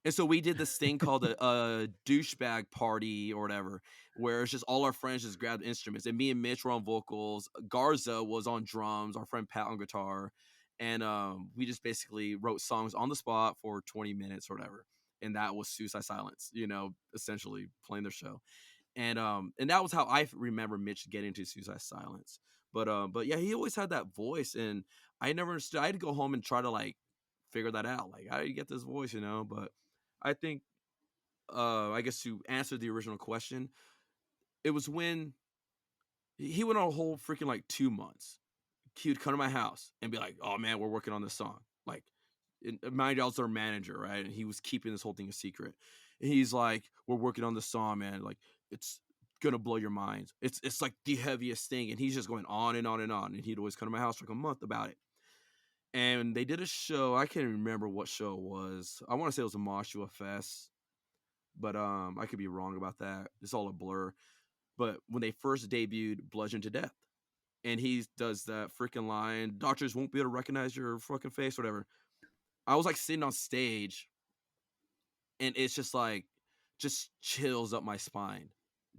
And so we did this thing called a douchebag party or whatever, where it's just all our friends just grabbed instruments. And me and Mitch were on vocals. Garza was on drums, our friend Pat on guitar. And we just basically wrote songs on the spot for 20 minutes or whatever. And that was Suicide Silence, essentially playing their show. And that was how I remember Mitch getting into Suicide Silence. But yeah, he always had that voice. And I never understood. I had to go home and try to like figure that out. Like, how do you get this voice, But I think, I guess to answer the original question, it was when he went on a whole freaking like 2 months. He would come to my house and be like, "Oh man, we're working on this song." Like, mind you, I was their manager, right? And he was keeping this whole thing a secret. And he's like, "We're working on this song, man. Like, it's gonna blow your mind. It's like the heaviest thing." And he's just going on and on and on. And he'd always come to my house for like a month about it. And they did a show. I can't remember what show it was. I want to say it was a Moshua Fest, but I could be wrong about that. It's all a blur. But when they first debuted Bludgeon to Death, and he does that freaking line, "Doctors won't be able to recognize your fucking face," whatever. I was like sitting on stage, and it's just like, just chills up my spine.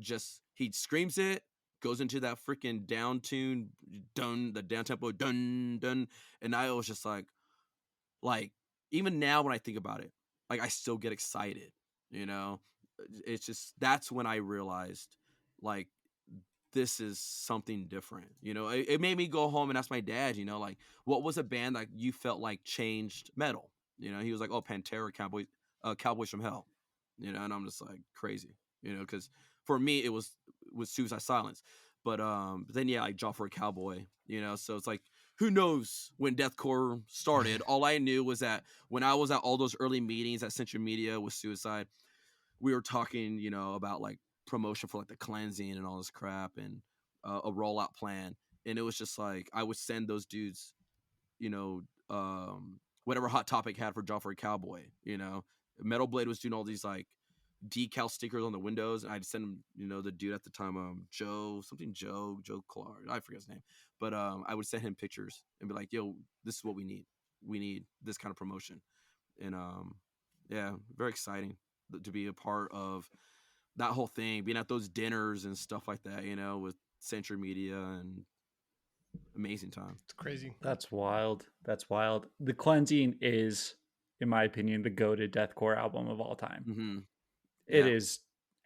Just, he screams it, goes into that freaking down tune, dun, the down tempo, dun, dun. And I was just like, even now when I think about it, like, I still get excited, It's just, that's when I realized, like, this is something different, It made me go home and ask my dad, like, what was a band that you felt like changed metal? He was like, "Oh, Pantera, Cowboys from Hell," and I'm just like, crazy, because for me it was Suicide Silence, but then yeah, like Joffrey Cowboy, so it's like, who knows when deathcore started? All I knew was that when I was at all those early meetings at Central Media with Suicide, we were talking, about like promotion for like the cleansing and all this crap, and a rollout plan. And it was just like, I would send those dudes, whatever Hot Topic had for Joffrey Cowboy, Metal Blade was doing all these like decal stickers on the windows, and I'd send him, the dude at the time, Joe Clark, I forget his name, but I would send him pictures and be like, "Yo, this is what we need this kind of promotion." And yeah, very exciting to be a part of that whole thing, being at those dinners and stuff like that, with Century Media, and amazing time. It's crazy. That's wild. That's wild. The Cleansing is, in my opinion, the go-to deathcore album of all time. Mm-hmm. It Yeah. is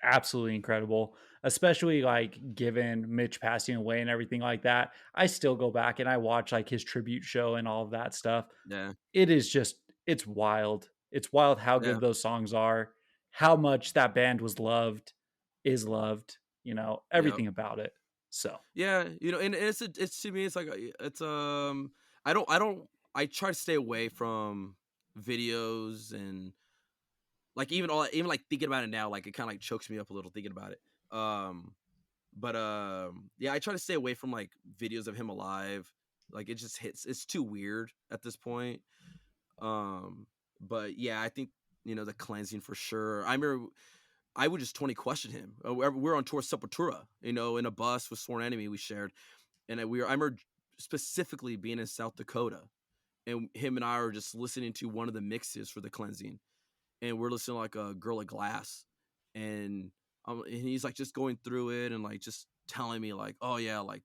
absolutely incredible, especially like given Mitch passing away and everything like that. I still go back and I watch like his tribute show and all of that stuff. Yeah. It is just, it's wild. It's wild how Yeah. good those songs are, how much that band was loved, is loved, everything about it. So yeah, and it's to me, it's like, it's I try to stay away from videos, and like even like thinking about it now, like it kind of like chokes me up a little thinking about it. But yeah, I try to stay away from like videos of him alive. Like, it just hits, it's too weird at this point. But yeah, I think, the Cleansing for sure. I remember I would just 20 question him. We were on tour Sepultura, in a bus with Sworn Enemy we shared, and I remember specifically being in South Dakota, and him and I are just listening to one of the mixes for the cleansing, and we're listening to like a Girl of Glass, and and he's like just going through it and like just telling me like, oh yeah, like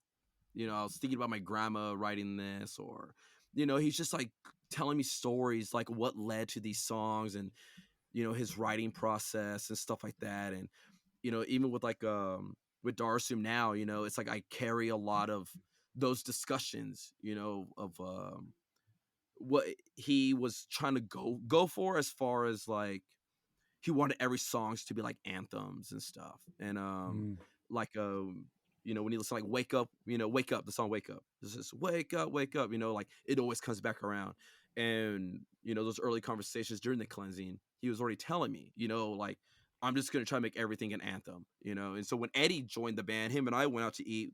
I was thinking about my grandma writing this, or he's just like telling me stories like what led to these songs, and his writing process and stuff like that. And even with like with Darasuum now, it's like I carry a lot of those discussions, of what he was trying to go for, as far as like he wanted every songs to be like anthems and stuff. And like when you listen like Wake Up, Wake Up, the song Wake Up, this is wake up, like it always comes back around. And those early conversations during the cleansing, he was already telling me, like I'm just gonna try to make everything an anthem, and so when Eddie joined the band, him and I went out to eat.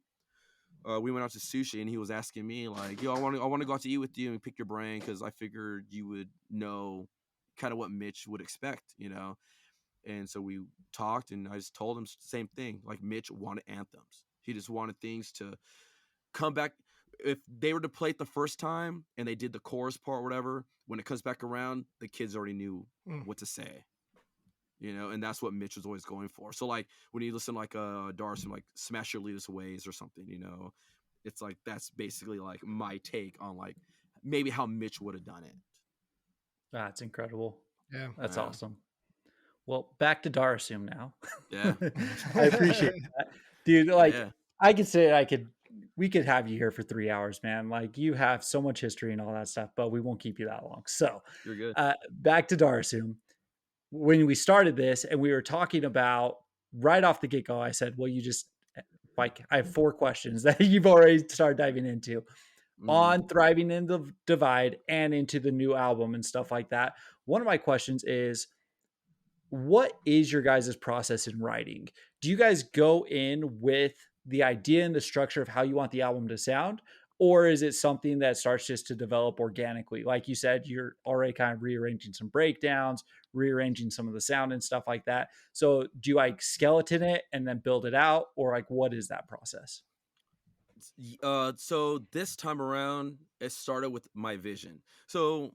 We went out to sushi, and he was asking me like, "Yo, I want to go out to eat with you and pick your brain, because I figured you would know kind of what Mitch would expect, And so we talked, and I just told him the same thing. Like Mitch wanted anthems. He just wanted things to come back. If they were to play it the first time and they did the chorus part or whatever, when it comes back around, the kids already knew what to say. And that's what Mitch was always going for. So like when you listen like Darasuum, like Smash Your Leaders Ways or something, it's like that's basically like my take on like maybe how Mitch would have done it. That's incredible. Yeah. That's awesome. Well, back to Darasuum now. Yeah. I appreciate that. Dude, like I could say we could have you here for 3 hours, man. Like you have so much history and all that stuff, but we won't keep you that long. So you're good. Back to Darasuum. When we started this and we were talking about right off the get-go, I said, well, you just like I have 4 questions that you've already started diving into on Thriving in the Divide and into the new album and stuff like that. One of my questions is, what is your guys' process in writing? Do you guys go in with the idea and the structure of how you want the album to sound? Or is it something that starts just to develop organically? Like you said, you're already kind of rearranging some breakdowns, rearranging some of the sound and stuff like that. So do you like skeleton it and then build it out? Or like, what is that process? So this time around, it started with my vision. So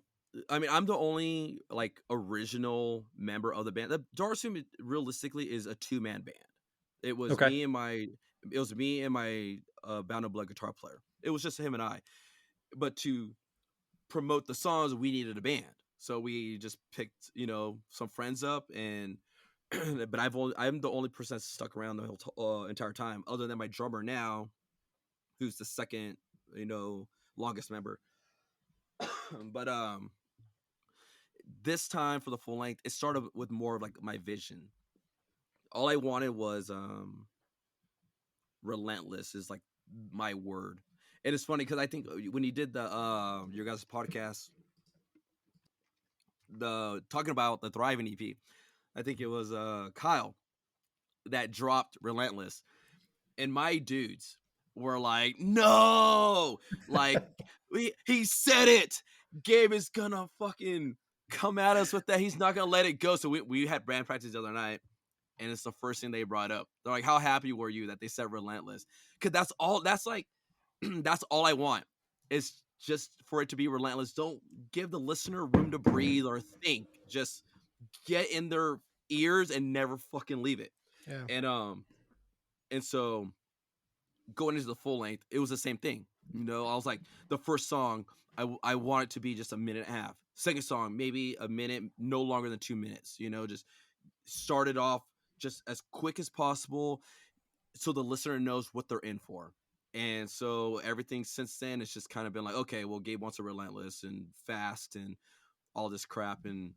I mean, I'm the only like original member of the band. The Darasuum realistically is a 2-man band. It was me and my Bound of Blood guitar player. It was just him and I. But to promote the songs, we needed a band. So we just picked, some friends up, and but I'm the only person that's stuck around the whole entire time, other than my drummer now, who's the second, longest member. But this time for the full length, it started with more of like my vision. All I wanted was relentless is like my word. And it's funny because I think when you did the your guys' podcast, the talking about the Thriving EP, I think it was Kyle that dropped Relentless, and my dudes were like, no, like he said it. Gabe is gonna fucking come at us with that. He's not gonna let it go. So we had band practice the other night, and it's the first thing they brought up. They're like, how happy were you that they said Relentless? Because that's all that's all I want, is just for it to be relentless. Don't give the listener room to breathe or think. Just get in their ears and never fucking leave it. Yeah. And so going into the full length, it was the same thing. I was like, the first song, I want it to be just a minute and a half. Second song, maybe a minute, no longer than 2 minutes. Just start it off just as quick as possible, so the listener knows what they're in for. And so everything since then, it's just kind of been like, okay, well, Gabe wants a relentless and fast and all this crap. And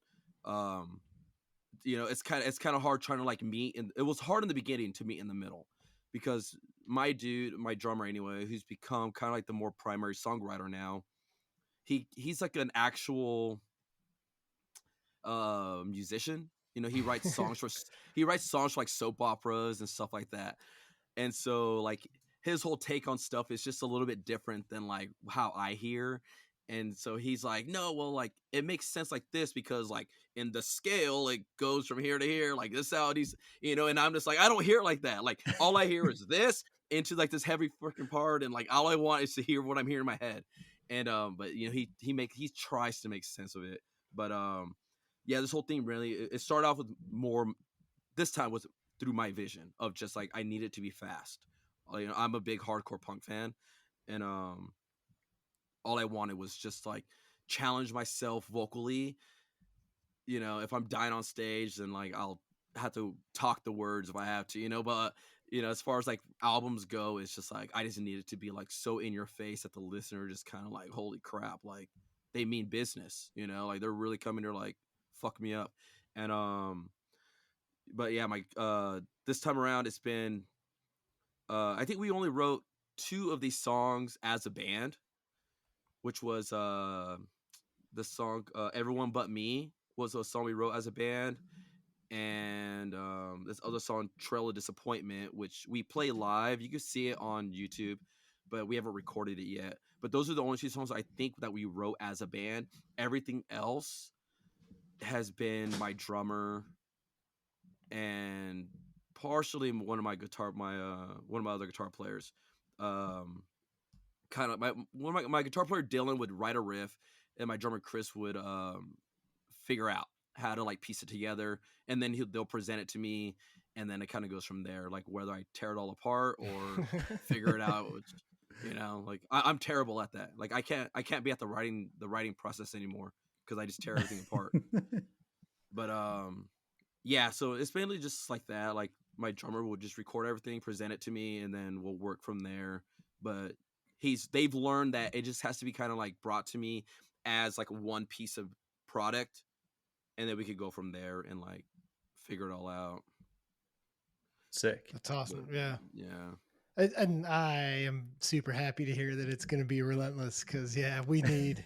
it's kind of hard trying to like meet, and it was hard in the beginning to meet in the middle, because my drummer anyway, who's become kind of like the more primary songwriter now, he's like an actual musician. He writes songs for like soap operas and stuff like that. And so like his whole take on stuff is just a little bit different than like how I hear. And so he's like, no, well, like it makes sense like this because like in the scale it goes from here to here, like this how he's, and I'm just like, I don't hear it like that. Like all I hear is this into like this heavy freaking part, and like all I want is to hear what I'm hearing in my head. And but he tries to make sense of it. But yeah, this whole thing really it started off with more, this time was through my vision of just like I need it to be fast. I'm a big hardcore punk fan, and all I wanted was just like challenge myself vocally. If I'm dying on stage, then like I'll have to talk the words if I have to, but as far as like albums go, it's just like I just need it to be like so in your face that the listener just kind of like, holy crap, like they mean business, like they're really coming to like fuck me up. And but yeah, my this time around it's been I think we only wrote 2 of these songs as a band, which was the song Everyone But Me was a song we wrote as a band, and this other song Trail of Disappointment, which we play live. You can see it on YouTube, but we haven't recorded it yet. But those are the only 2 songs I think that we wrote as a band. Everything else has been my drummer and partially one of my other guitar players. Kind of my guitar player Dylan would write a riff, and my drummer Chris would figure out how to like piece it together, and then they'll present it to me, and then it kind of goes from there, like whether I tear it all apart or figure it out. Which, like I'm terrible at that. Like I can't be at the writing process anymore because I just tear everything apart. But yeah, so it's mainly just like that. Like my drummer will just record everything, present it to me, and then we'll work from there. But they've learned that it just has to be kind of like brought to me as like one piece of product, and then we could go from there and like figure it all out. Sick. That's awesome. Yeah. And I am super happy to hear that it's going to be relentless because yeah, we need.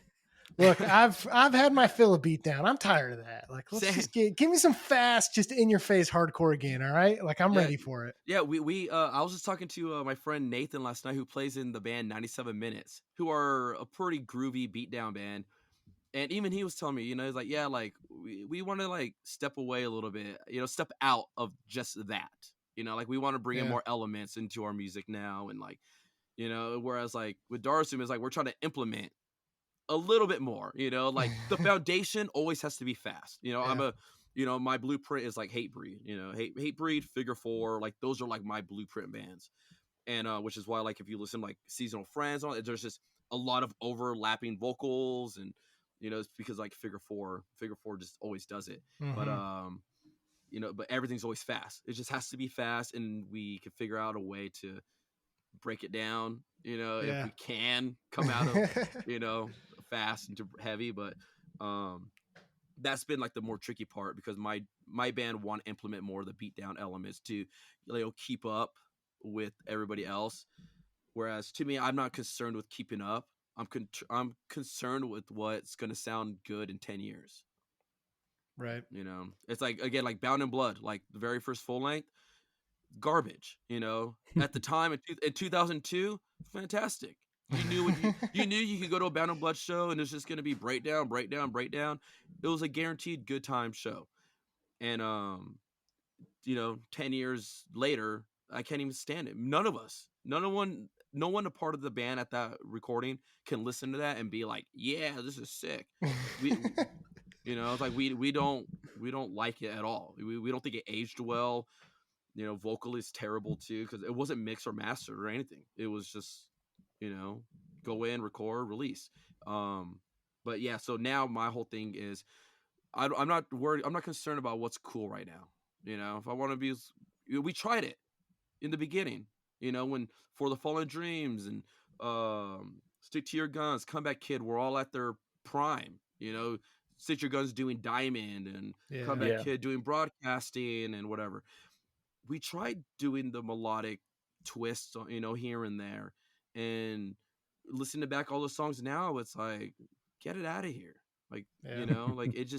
Look, I've had my fill of beatdown. I'm tired of that. Like, let's just give me some fast, just in your face hardcore again. All right, like I'm ready for it. Yeah, we I was just talking to my friend Nathan last night, who plays in the band 97 Minutes, who are a pretty groovy beatdown band. And even he was telling me, he's like, yeah, like we want to like step away a little bit, step out of just that, like we want to bring in more elements into our music now, and like, whereas like with Darasuum is like we're trying to implement a little bit more, like the foundation always has to be fast. I'm a, my blueprint is like Hatebreed, Hatebreed, Figure 4, like those are like my blueprint bands. And which is why like if you listen to, like Seasonal Friends, there's just a lot of overlapping vocals, and it's because like Figure 4 just always does it. Mm-hmm. But but everything's always fast. It just has to be fast, and we can figure out a way to break it down, if we can come out of fast into heavy. But that's been like the more tricky part, because my band want to implement more of the beatdown elements to keep up with everybody else, whereas to me, I'm not concerned with keeping up. I'm concerned with what's going to sound good in 10 years. Right. It's like, again, like Bound in Blood, like the very first full length, garbage, at the time in 2002, fantastic. You knew you could go to a Bound in Blood show and it's just going to be breakdown. It was a guaranteed good time show. And 10 years later, I can't even stand it. No one a part of the band at that recording can listen to that and be like, yeah, this is sick. It's like we don't like it at all. We don't think it aged well. Vocal is terrible too, because it wasn't mixed or mastered or anything. It was just, go in, record, release. But yeah, so now my whole thing is, I'm not worried. I'm not concerned about what's cool right now. If I want to be, we tried it in the beginning. When For the Fallen Dreams and Stick to Your Guns, Comeback Kid were all at their prime. Stick to Your Guns doing Diamond, and Comeback Kid doing broadcasting and whatever. We tried doing the melodic twists, here and there, and listening back all the songs now, it's like, get it out of here. Like, like it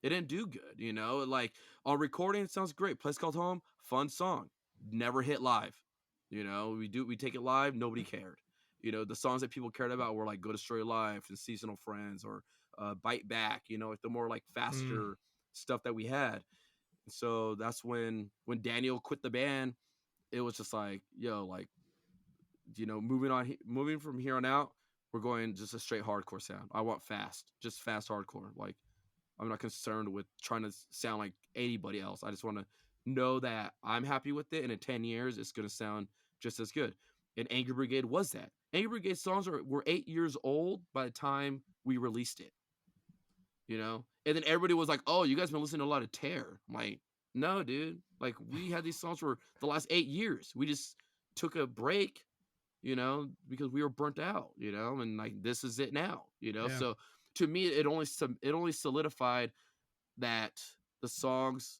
didn't do good, like on recording, it sounds great. Place Called Home, fun song, never hit live. We take it live, nobody cared. You know, the songs that people cared about were like Go Destroy Your Life and Seasonal Friends or Bite Back, you know, like the more like faster stuff that we had. So that's when Daniel quit the band, it was just like, yo, like, you know, moving from here on out, we're going just a straight hardcore sound. I want just fast hardcore. Like, I'm not concerned with trying to sound like anybody else. I just want to know that I'm happy with it, and in 10 years, it's going to sound just as good. And Angry Brigade was that. Angry Brigade songs were 8 years old by the time we released it, you know? And then everybody was like, oh, you guys been listening to a lot of Tear. I'm like, no, dude. Like, we had these songs for the last 8 years. We just took a break, you know, because we were burnt out, you know, and like, this is it now, you know? Yeah. So to me, it only solidified that the songs,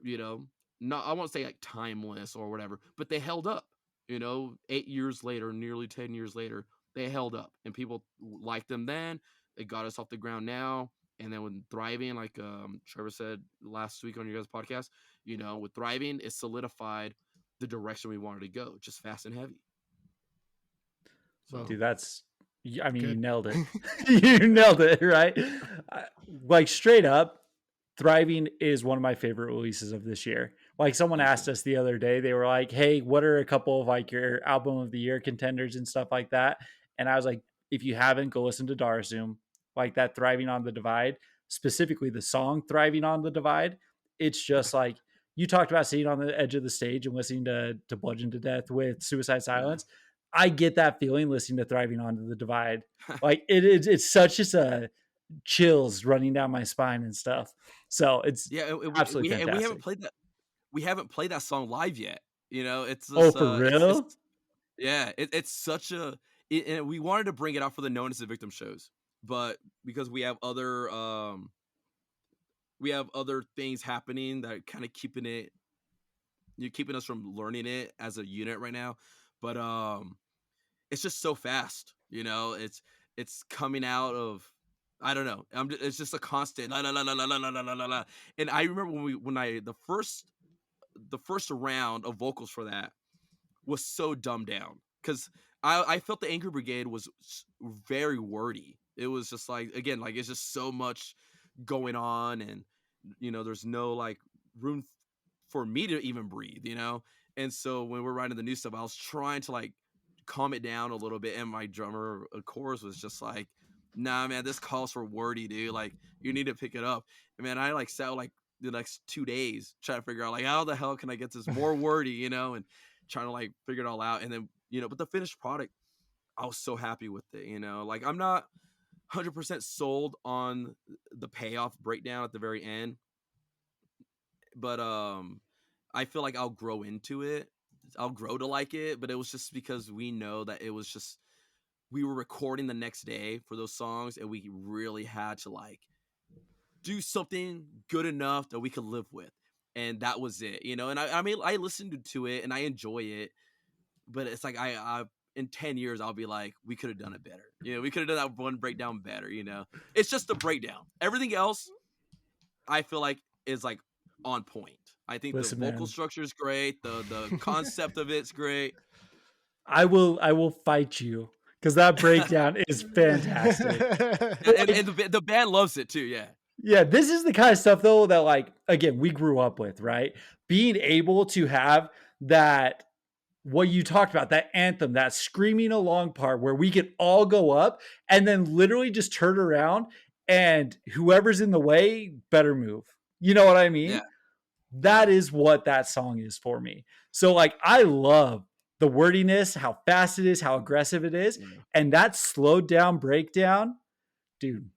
you know, not, I won't say like timeless or whatever, but they held up, you know, 8 years later, nearly 10 years later, they held up and people liked them then. They got us off the ground now. And then with Thriving, like Trevor said last week on your guys' podcast, you know, with Thriving, it solidified the direction we wanted to go, just fast and heavy. Well, Dude, I mean, you good. nailed it. You nailed it, right? Like, straight up, Thriving is one of my favorite releases of this year. Like, someone asked us the other day, they were like, hey, what are a couple of like your album of the year contenders and stuff like that? And I was like, if you haven't, go listen to Darasuum. Like, that Thriving on the Divide, specifically the song Thriving on the Divide. It's just like, you talked about sitting on the edge of the stage and listening to Bludgeon to Death with Suicide Silence. Yeah. I get that feeling listening to Thriving on the Divide. Like, it's such just a chills running down my spine and stuff. So it's absolutely fantastic. And we haven't played that song live yet. You know, it's Oh, for real? It's such a, and we wanted to bring it out for the Known as the Victim shows, but because we have other things happening that are kind of keeping us from learning it as a unit right now. But it's just so fast, you know. It's coming out of, I don't know. It's just a constant la la la la la la la la la. And I remember the first round of vocals for that was so dumbed down because I felt the Angry Brigade was very wordy. It was just like, again, like, it's just so much going on, and you know, there's no like room for me to even breathe, you know. And so when we're writing the new stuff, I was trying to like calm it down a little bit, and my drummer, of course, was just like, nah, man, this calls for wordy, dude. Like, you need to pick it up. And man, I like sat like the next 2 days trying to figure out like, how the hell can I get this more wordy, you know, and trying to like figure it all out. And then, you know, but the finished product, I was so happy with it, you know. Like, I'm not 100% sold on the payoff breakdown at the very end, but I feel like I'll grow into it. I'll grow to like it, but it was just because we know that it was just, we were recording the next day for those songs, and we really had to like do something good enough that we could live with. And that was it, you know. And I mean, I listened to it and I enjoy it, but it's like, I in 10 years, I'll be like, we could have done it better. You know, we could have done that one breakdown better, you know. It's just the breakdown. Everything else, I feel like, is like on point. I think the vocal structure is great. The concept of it's great. I will fight you because that breakdown is fantastic. and the band loves it too. Yeah. Yeah, this is the kind of stuff though that, like, again, we grew up with, right? Being able to have that, what you talked about, that anthem, that screaming along part where we could all go up and then literally just turn around and whoever's in the way better move. You know what I mean? Yeah. That is what that song is for me. So like, I love the wordiness, how fast it is, how aggressive it is. Yeah. And that slowed down breakdown, dude,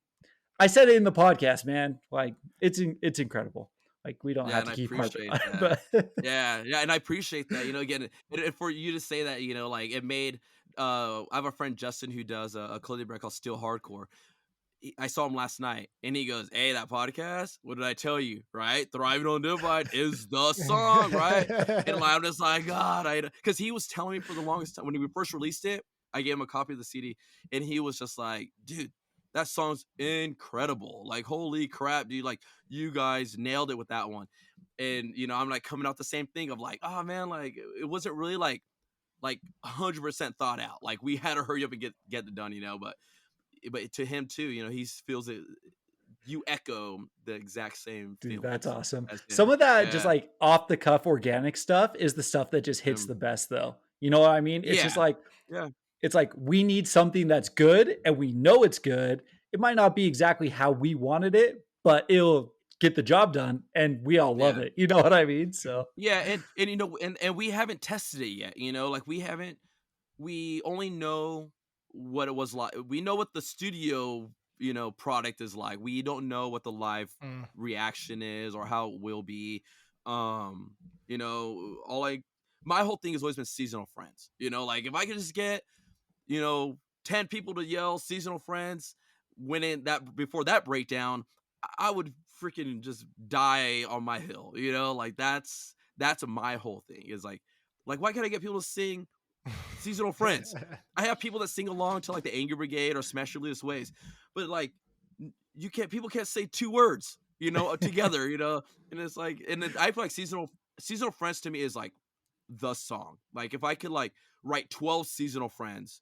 I said it in the podcast, man. Like, it's incredible. Like, we don't have to keep harping on it, but yeah. And I appreciate that. You know, again, and for you to say that, you know, like, it made, I have a friend, Justin, who does a clothing brand called Steel Hardcore. I saw him last night, and he goes, hey, that podcast, what did I tell you, right? Thriving on Divide is the song, right? And I'm just like, God, because he was telling me for the longest time, when we first released it, I gave him a copy of the CD, and he was just like, dude, that song's incredible. Like, holy crap, dude. Like, you guys nailed it with that one. And, you know, I'm like coming out the same thing of like, oh man, like, it wasn't really like like 100% thought out. Like we had to hurry up and get it done, but to him too, he feels it. You echo the exact same Dude, that's feelings awesome. as Some him. of that just Yeah. like off the cuff organic stuff is the stuff that just hits the best though. You know what I mean? It's just Yeah. like Yeah. it's like we need something that's good and we know it's good. It might not be exactly how we wanted it, but it'll get the job done and we all love Yeah. it. You know what I mean? So Yeah, and we haven't tested it yet, like we only know what it was like. We know what the studio, product is like. We don't know what the live Mm. reaction is or how it will be. All my whole thing has always been seasonal friends. Like if I could just get, 10 people to yell seasonal friends winning that before that breakdown, I would freaking just die on my hill. Like that's my whole thing is like why can't I get people to sing seasonal friends? I have people that sing along to like the Anger Brigade or Smash Your Latest Ways, but like people can't say 2 words, together, and it's like, and then I feel like seasonal friends to me is like the song. Like if I could like write 12 seasonal friends,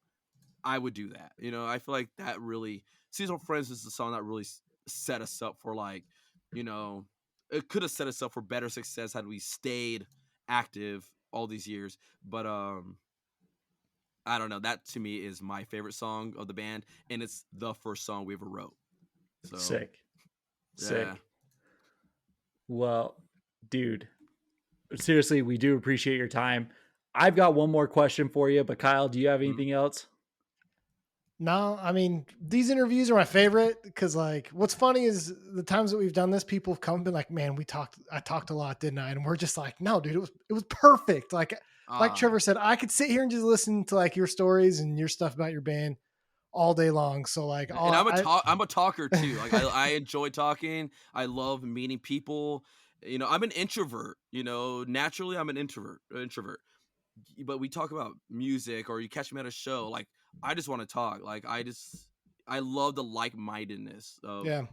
I would do that. I feel like that really seasonal friends is the song that really set us up for like, it could have set us up for better success had we stayed active all these years. But I don't know. That to me is my favorite song of the band, and it's the first song we ever wrote. So sick. yeah. Sick. Well, dude, seriously, we do appreciate your time. I've got one more question for you, but Kyle, do you have anything else? No, I mean, these interviews are my favorite because, like, what's funny is the times that we've done this, people have come and been like, "Man, I talked a lot, didn't I?" And we're just like, "No, dude, it was perfect." Like Trevor said, I could sit here and just listen to like your stories and your stuff about your band all day long. So like, and I'm a talker too. Like I enjoy talking. I love meeting people. I'm an introvert. Naturally, I'm an introvert. But we talk about music, or you catch me at a show. Like I just want to talk. Like I love the like-mindedness of yeah.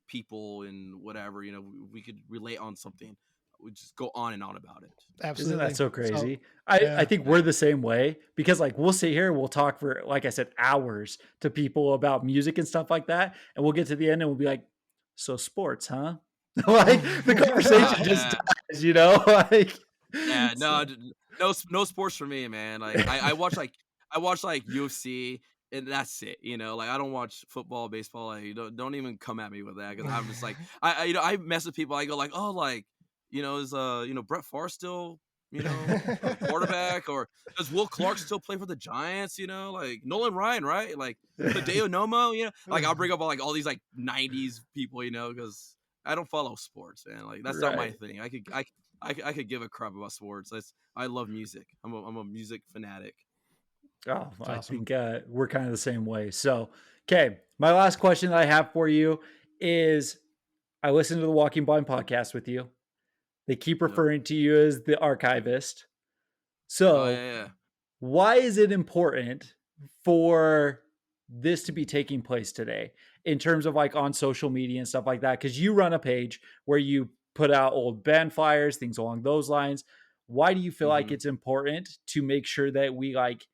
People and whatever. We could relate on something. We just go on and on about it. Absolutely. Isn't that so crazy? yeah. I think we're the same way because like we'll sit here and we'll talk for, like I said, hours to people about music and stuff like that. And we'll get to the end and we'll be like, so sports, huh? Like the conversation just dies, like Yeah, no sports for me, man. Like I watch like UFC, and that's it. Like I don't watch football, baseball. Like, don't even come at me with that, because I'm just like I mess with people. I go like, oh, like is Brett Favre still a quarterback, or does Will Clark still play for the Giants? Like Nolan Ryan, right? Like Hideo Nomo, like I'll bring up all these like '90s people, because I don't follow sports, man. Like that's not my Right. thing. I could give a crap about sports. I love music. I'm a music fanatic. Oh, That's I awesome. think we're kind of the same way. So, okay, my last question that I have for you is I listened to the Walking Blind podcast with you. They keep referring to you as the archivist. Oh So, yeah. why is it important for this to be taking place today in terms of like on social media and stuff like that? Because you run a page where you put out old band flyers, things along those lines. Why do you feel like it's important to make sure that we like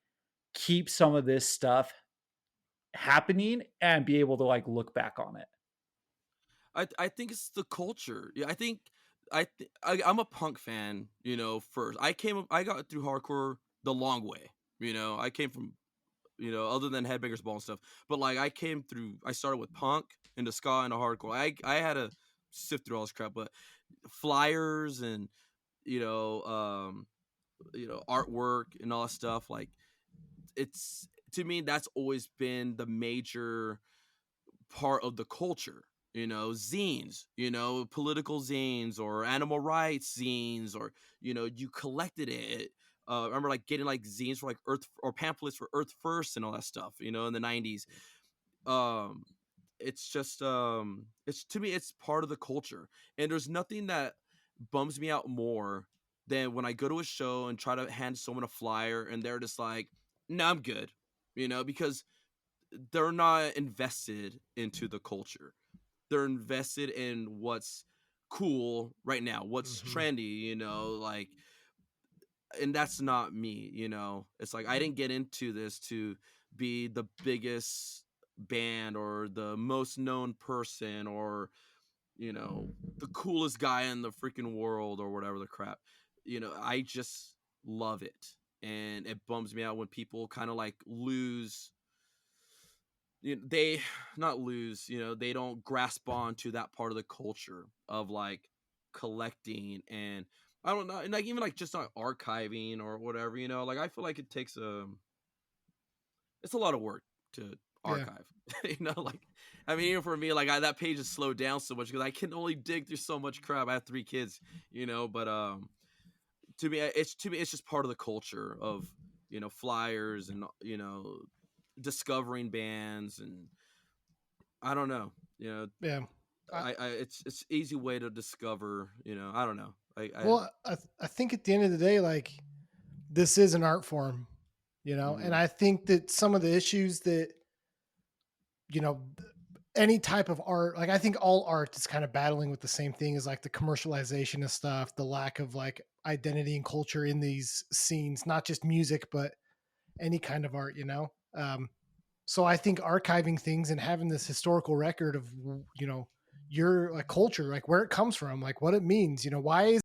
keep some of this stuff happening and be able to like look back on it? I think it's the culture. Yeah, I think I'm a punk fan. First I got through hardcore the long way. I came from other than Headbangers Ball and stuff, but like I started with punk into ska into hardcore. I had to sift through all this crap, but flyers and artwork and all that stuff, like it's, to me, that's always been the major part of the culture. Zines, political zines or animal rights zines, or you collected it. I remember like getting like zines for like Earth, or pamphlets for Earth First and all that stuff, in the 90s. It's just it's, to me, it's part of the culture, and there's nothing that bums me out more than when I go to a show and try to hand someone a flyer and they're just like, no, I'm good, because they're not invested into the culture. They're invested in what's cool right now, what's trendy, like and that's not me, you know. It's like I didn't get into this to be the biggest band or the most known person or, you know, the coolest guy in the freaking world or whatever the crap. You know, I just love it. And it bums me out when people kind of like lose, you know, they not lose, you know, they don't grasp on to that part of the culture of like collecting and I don't know, and like even like just not archiving or whatever, you know, like I feel like it takes it's a lot of work to Yeah. archive. You know, like I mean, even for me, like that page is slowed down so much because I can only dig through so much crap. I have 3 kids, you know, but to me it's just part of the culture of, you know, flyers and, you know, discovering bands and I don't know, you know, Yeah. I it's easy way to discover, you know, I don't know. Well, I think at the end of the day, like, this is an art form, you know, and Mhm. I think that some of the issues that, you know, any type of art, like I think all art is kind of battling with the same thing as like the commercialization of stuff, the lack of like identity and culture in these scenes, not just music, but any kind of art, you know? So I think archiving things and having this historical record of, you know, your like culture, like where it comes from, like what it means, you know, why is